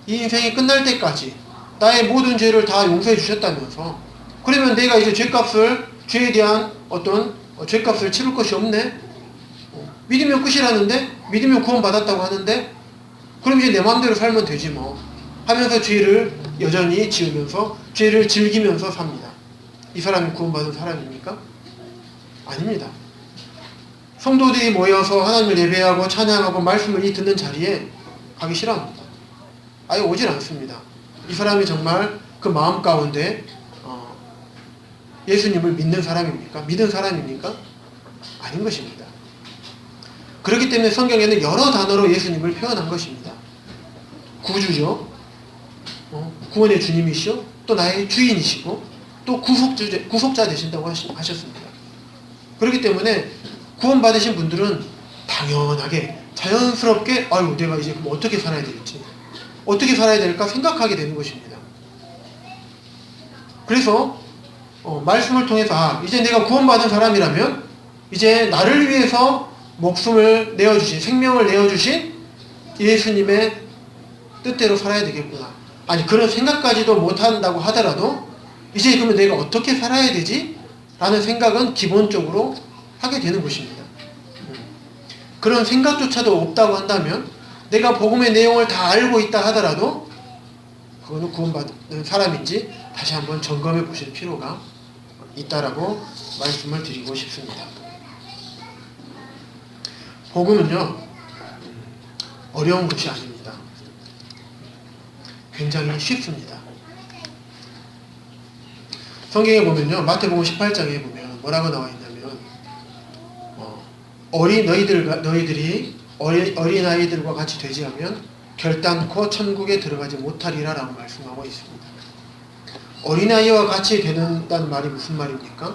이 인생이 끝날 때까지 나의 모든 죄를 다 용서해 주셨다면서. 그러면 내가 이제 죄에 대한 어떤 죄값을 치를 것이 없네. 믿으면 끝이라는데, 믿으면 구원받았다고 하는데, 그럼 이제 내 마음대로 살면 되지 뭐 하면서 죄를 여전히 지으면서 죄를 즐기면서 삽니다. 이 사람이 구원받은 사람입니까? 아닙니다. 성도들이 모여서 하나님을 예배하고 찬양하고 말씀을 듣는 자리에 가기 싫어합니다. 아예 오질 않습니다. 이 사람이 정말 그 마음 가운데 예수님을 믿는 사람입니까? 믿은 사람입니까? 아닌 것입니다. 그렇기 때문에 성경에는 여러 단어로 예수님을 표현한 것입니다. 구주죠. 구원의 주님이시오. 또 나의 주인이시고 또 구속자 되신다고 하셨습니다. 그렇기 때문에 구원받으신 분들은 당연하게 자연스럽게 아유 내가 이제 그럼 어떻게 살아야 될지 어떻게 살아야 될까 생각하게 되는 것입니다. 그래서 말씀을 통해서 이제 내가 구원받은 사람이라면 이제 나를 위해서 목숨을 내어주신 생명을 내어주신 예수님의 뜻대로 살아야 되겠구나. 아니 그런 생각까지도 못한다고 하더라도 이제 그러면 내가 어떻게 살아야 되지? 라는 생각은 기본적으로 하게 되는 것입니다. 그런 생각조차도 없다고 한다면 내가 복음의 내용을 다 알고 있다 하더라도 그거는 구원받은 사람인지 다시 한번 점검해 보실 필요가 있다라고 말씀을 드리고 싶습니다. 복음은요 어려운 것이 아닙니다. 굉장히 쉽습니다. 성경에 보면요 마태복음 18장에 보면 뭐라고 나와 있냐면 너희들이 어린아이들과 같이 되지 않으면 결단코 천국에 들어가지 못하리라 라고 말씀하고 있습니다. 어린아이와 같이 되는다는 말이 무슨 말입니까?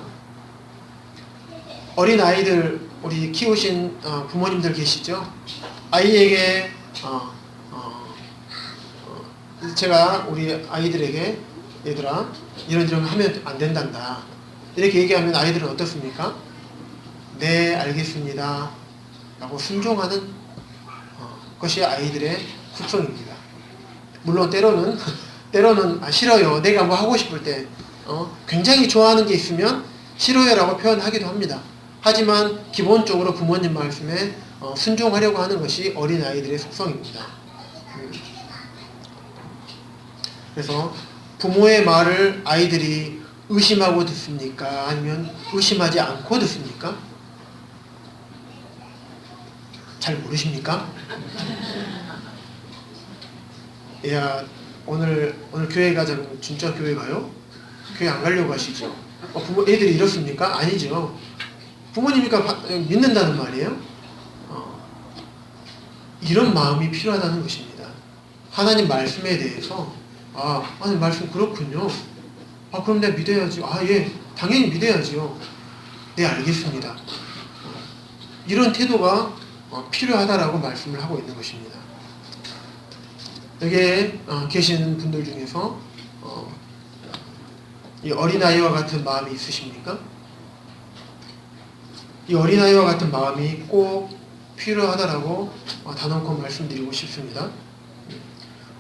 어린아이들 우리 키우신 부모님들 계시죠? 아이에게 제가 우리 아이들에게 얘들아 이런 하면 안 된단다 이렇게 얘기하면 아이들은 어떻습니까? 네 알겠습니다 라고 순종하는 것이 아이들의 습성입니다. 물론 때로는 싫어요 내가 뭐 하고 싶을 때 굉장히 좋아하는 게 있으면 싫어요 라고 표현하기도 합니다. 하지만 기본적으로 부모님 말씀에 순종하려고 하는 것이 어린아이들의 속성입니다. 그래서 부모의 말을 아이들이 의심하고 듣습니까? 아니면 의심하지 않고 듣습니까? 잘 모르십니까? 야 오늘 교회 가자면 진짜 교회 가요? 교회 안 가려고 하시죠? 애들이 이렇습니까? 아니죠. 부모님이니까 믿는다는 말이에요. 이런 마음이 필요하다는 것입니다. 하나님 말씀에 대해서 하나님 말씀 그렇군요. 그럼 내가 믿어야지. 예, 당연히 믿어야지요. 네, 알겠습니다. 이런 태도가 필요하다라고 말씀을 하고 있는 것입니다. 여기에 계신 분들 중에서 이 어린아이와 같은 마음이 있으십니까? 이 어린아이와 같은 마음이 꼭 필요하다라고 단언코 말씀드리고 싶습니다.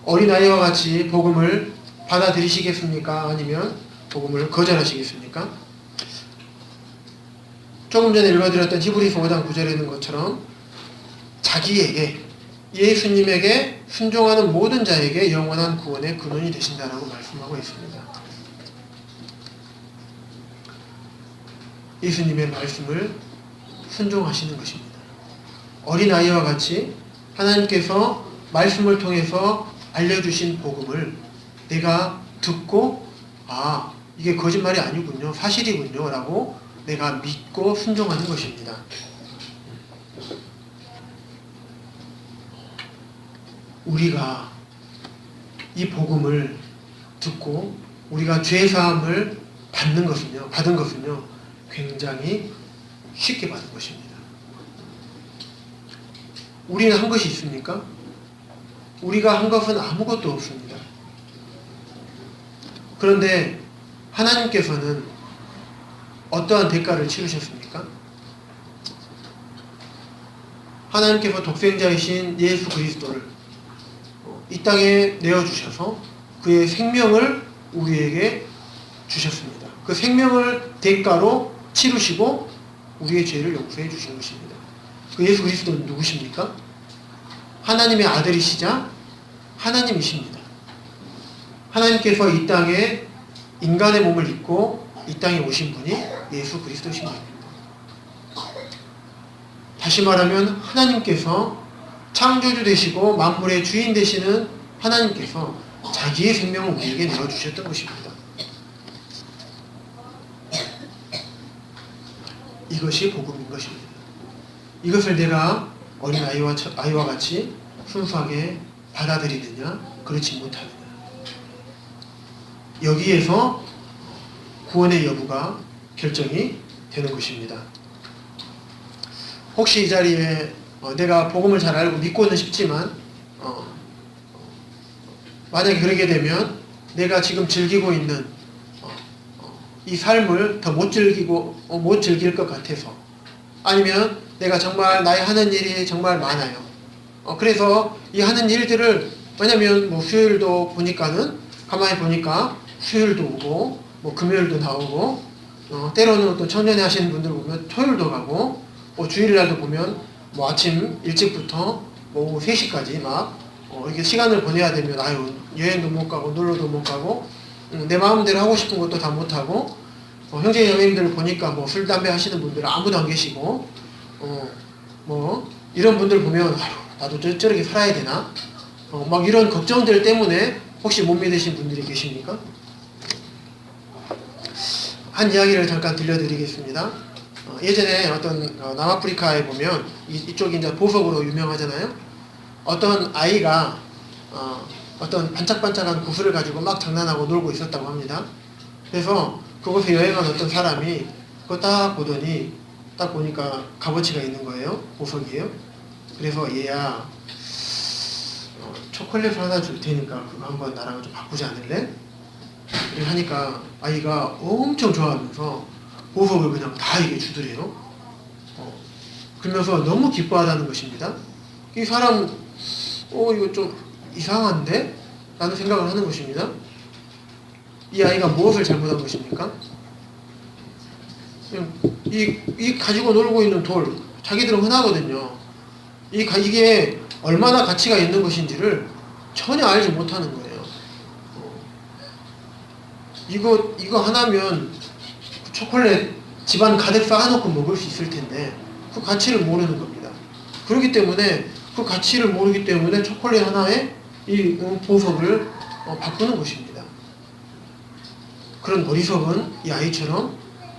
어린아이와 같이 복음을 받아들이시겠습니까? 아니면 복음을 거절하시겠습니까? 조금 전에 읽어드렸던 히브리서 5장 9절에 있는 것처럼 자기에게 예수님에게 순종하는 모든 자에게 영원한 구원의 근원이 되신다라고 말씀하고 있습니다. 예수님의 말씀을 순종하시는 것입니다. 어린아이와 같이 하나님께서 말씀을 통해서 알려주신 복음을 내가 듣고 이게 거짓말이 아니군요. 사실이군요. 라고 내가 믿고 순종하는 것입니다. 우리가 이 복음을 듣고 우리가 죄사함을 받은 것은요 굉장히 쉽게 받은 것입니다. 우리는 한 것이 있습니까? 우리가 한 것은 아무것도 없습니다. 그런데 하나님께서는 어떠한 대가를 치르셨습니까? 하나님께서 독생자이신 예수 그리스도를 이 땅에 내어주셔서 그의 생명을 우리에게 주셨습니다. 그 생명을 대가로 치르시고 우리의 죄를 용서해 주신 것입니다. 그 예수 그리스도는 누구십니까? 하나님의 아들이시자 하나님이십니다. 하나님께서 이 땅에 인간의 몸을 입고 이 땅에 오신 분이 예수 그리스도십니다. 다시 말하면 하나님께서 창조주 되시고 만물의 주인 되시는 하나님께서 자기의 생명을 우리에게 내어주셨던 것입니다. 이것이 복음인 것입니다. 이것을 내가 어린아이와 같이 순수하게 받아들이느냐 그렇지 못하느냐, 여기에서 구원의 여부가 결정이 되는 것입니다. 혹시 이 자리에 내가 복음을 잘 알고 믿고는 싶지만 만약에 그러게 되면 내가 지금 즐기고 있는 이 삶을 더 못 즐길 것 같아서, 아니면 내가 정말 나의 하는 일이 정말 많아요. 그래서 이 하는 일들을, 왜냐면 뭐 수요일도 보니까는 가만히 보니까 수요일도 오고 뭐 금요일도 나오고 때로는 또 청년회 하시는 분들 보면 토요일도 가고 뭐 주일날도 보면 뭐 아침 일찍부터 뭐 오후 3시까지 막 이렇게 시간을 보내야 되면 아유 여행도 못 가고 놀러도 못 가고 내 마음대로 하고 싶은 것도 다 못 하고 형제 자매님들 보니까 뭐 술 담배 하시는 분들은 아무도 안 계시고 뭐 이런 분들 보면 아유 나도 저렇게 살아야 되나 막 이런 걱정들 때문에 혹시 못 믿으신 분들이 계십니까? 한 이야기를 잠깐 들려드리겠습니다. 예전에 어떤 남아프리카에 보면 이쪽이 이제 보석으로 유명하잖아요. 어떤 아이가 어떤 반짝반짝한 구슬을 가지고 막 장난하고 놀고 있었다고 합니다. 그래서 그곳에 여행한 어떤 사람이 그거 딱 보더니 딱 보니까 값어치가 있는 거예요. 보석이에요. 그래서 얘야 초콜릿을 하나 줄 테니까 그거 한번 나랑 좀 바꾸지 않을래? 이렇게 하니까 아이가 엄청 좋아하면서 보석을 그냥 다 이게 주더래요. 그러면서 너무 기뻐하다는 것입니다. 이 사람 이거 좀 이상한데? 라는 생각을 하는 것입니다. 이 아이가 무엇을 잘못한 것입니까? 이 가지고 놀고 있는 돌, 자기들은 흔하거든요. 이게 얼마나 가치가 있는 것인지를 전혀 알지 못하는 거예요. 이거 하나면 초콜릿 집안 가득 쌓아놓고 먹을 수 있을 텐데 그 가치를 모르는 겁니다. 그렇기 때문에 그 가치를 모르기 때문에 초콜릿 하나에 이 보석을 바꾸는 것입니다. 그런 어리석은 이 아이처럼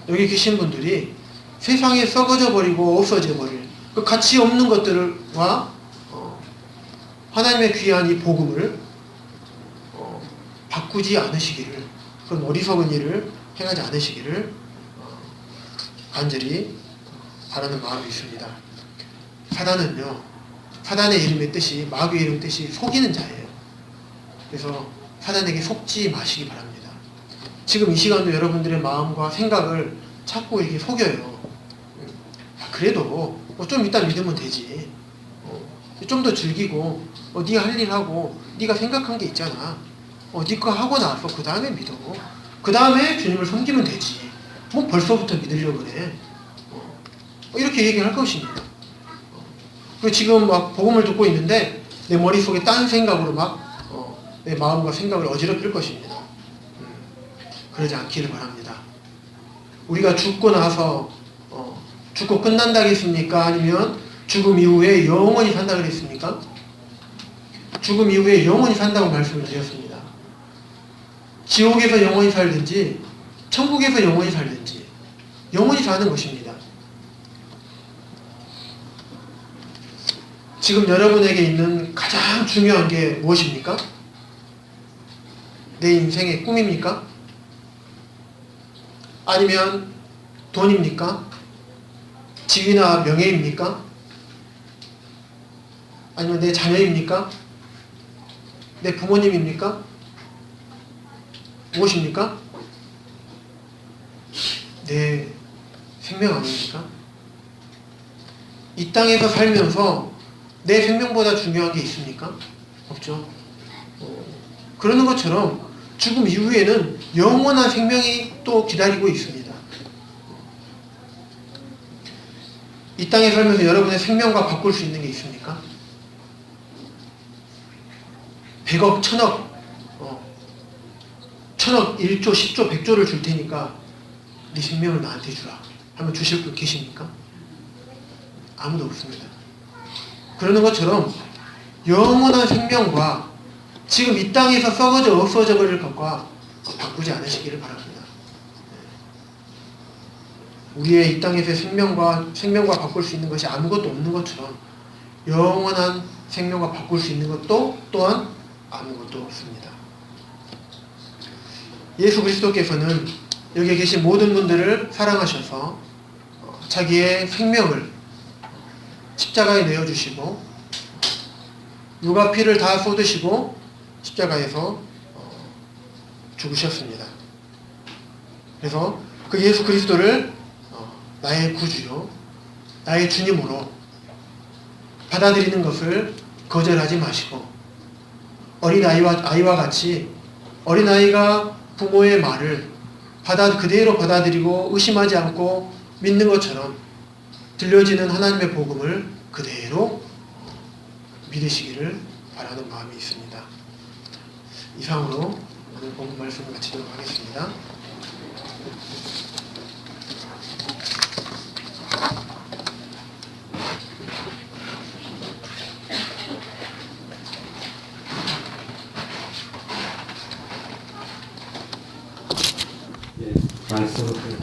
여기 계신 분들이 세상에 썩어져 버리고 없어져 버릴 그 가치 없는 것들과 하나님의 귀한 이 복음을 바꾸지 않으시기를, 그런 어리석은 일을 행하지 않으시기를 간절히 바라는 마음이 있습니다. 사단은요, 사단의 이름의 뜻이, 마귀의 이름의 뜻이 속이는 자예요. 그래서 사단에게 속지 마시기 바랍니다. 지금 이 시간도 여러분들의 마음과 생각을 자꾸 이렇게 속여요. 그래도 뭐 좀 이따 믿으면 되지. 좀 더 즐기고 네가 할 일 하고 네가 생각한 게 있잖아. 네 거 하고 나서 그 다음에 믿어. 그 다음에 주님을 섬기면 되지. 뭐 벌써부터 믿으려고 그래. 이렇게 얘기할 것입니다. 그 지금 막 복음을 듣고 있는데 내 머릿속에 딴 생각으로 막 내 마음과 생각을 어지럽힐 것입니다. 그러지 않기를 바랍니다. 우리가 죽고 나서 죽고 끝난다겠습니까? 아니면 죽음 이후에 영원히 산다 그랬습니까? 죽음 이후에 영원히 산다고 말씀을 드렸습니다. 지옥에서 영원히 살든지 천국에서 영원히 살든지 영원히 사는 것입니다. 지금 여러분에게 있는 가장 중요한 게 무엇입니까? 내 인생의 꿈입니까? 아니면 돈입니까? 지위나 명예입니까? 아니면 내 자녀입니까? 내 부모님입니까? 무엇입니까? 내 생명 아닙니까? 이 땅에서 살면서 내 생명보다 중요한 게 있습니까? 없죠. 그러는 것처럼 죽음 이후에는 영원한 생명이 또 기다리고 있습니다. 이 땅에 살면서 여러분의 생명과 바꿀 수 있는 게 있습니까? 100억, 1000억, 1000억, 1조, 10조, 100조를 줄 테니까 네 생명을 나한테 주라 하면 주실 분 계십니까? 아무도 없습니다. 그러는 것처럼 영원한 생명과 지금 이 땅에서 썩어져 없어져 버릴 것과 바꾸지 않으시기를 바랍니다. 우리의 이 땅에서의 생명과 바꿀 수 있는 것이 아무것도 없는 것처럼 영원한 생명과 바꿀 수 있는 것도 또한 아무것도 없습니다. 예수 그리스도께서는 여기 계신 모든 분들을 사랑하셔서 자기의 생명을 십자가에 내어주시고 육아 피를 다 쏟으시고 십자가에서 죽으셨습니다. 그래서 그 예수 그리스도를 나의 구주요, 나의 주님으로 받아들이는 것을 거절하지 마시고 어린아이와 같이 어린아이가 부모의 말을 그대로 받아들이고 의심하지 않고 믿는 것처럼 들려지는 하나님의 복음을 그대로 믿으시기를 바라는 마음이 있습니다. 이상으로 오늘 본문 말씀을 마치도록 하겠습니다. 말씀을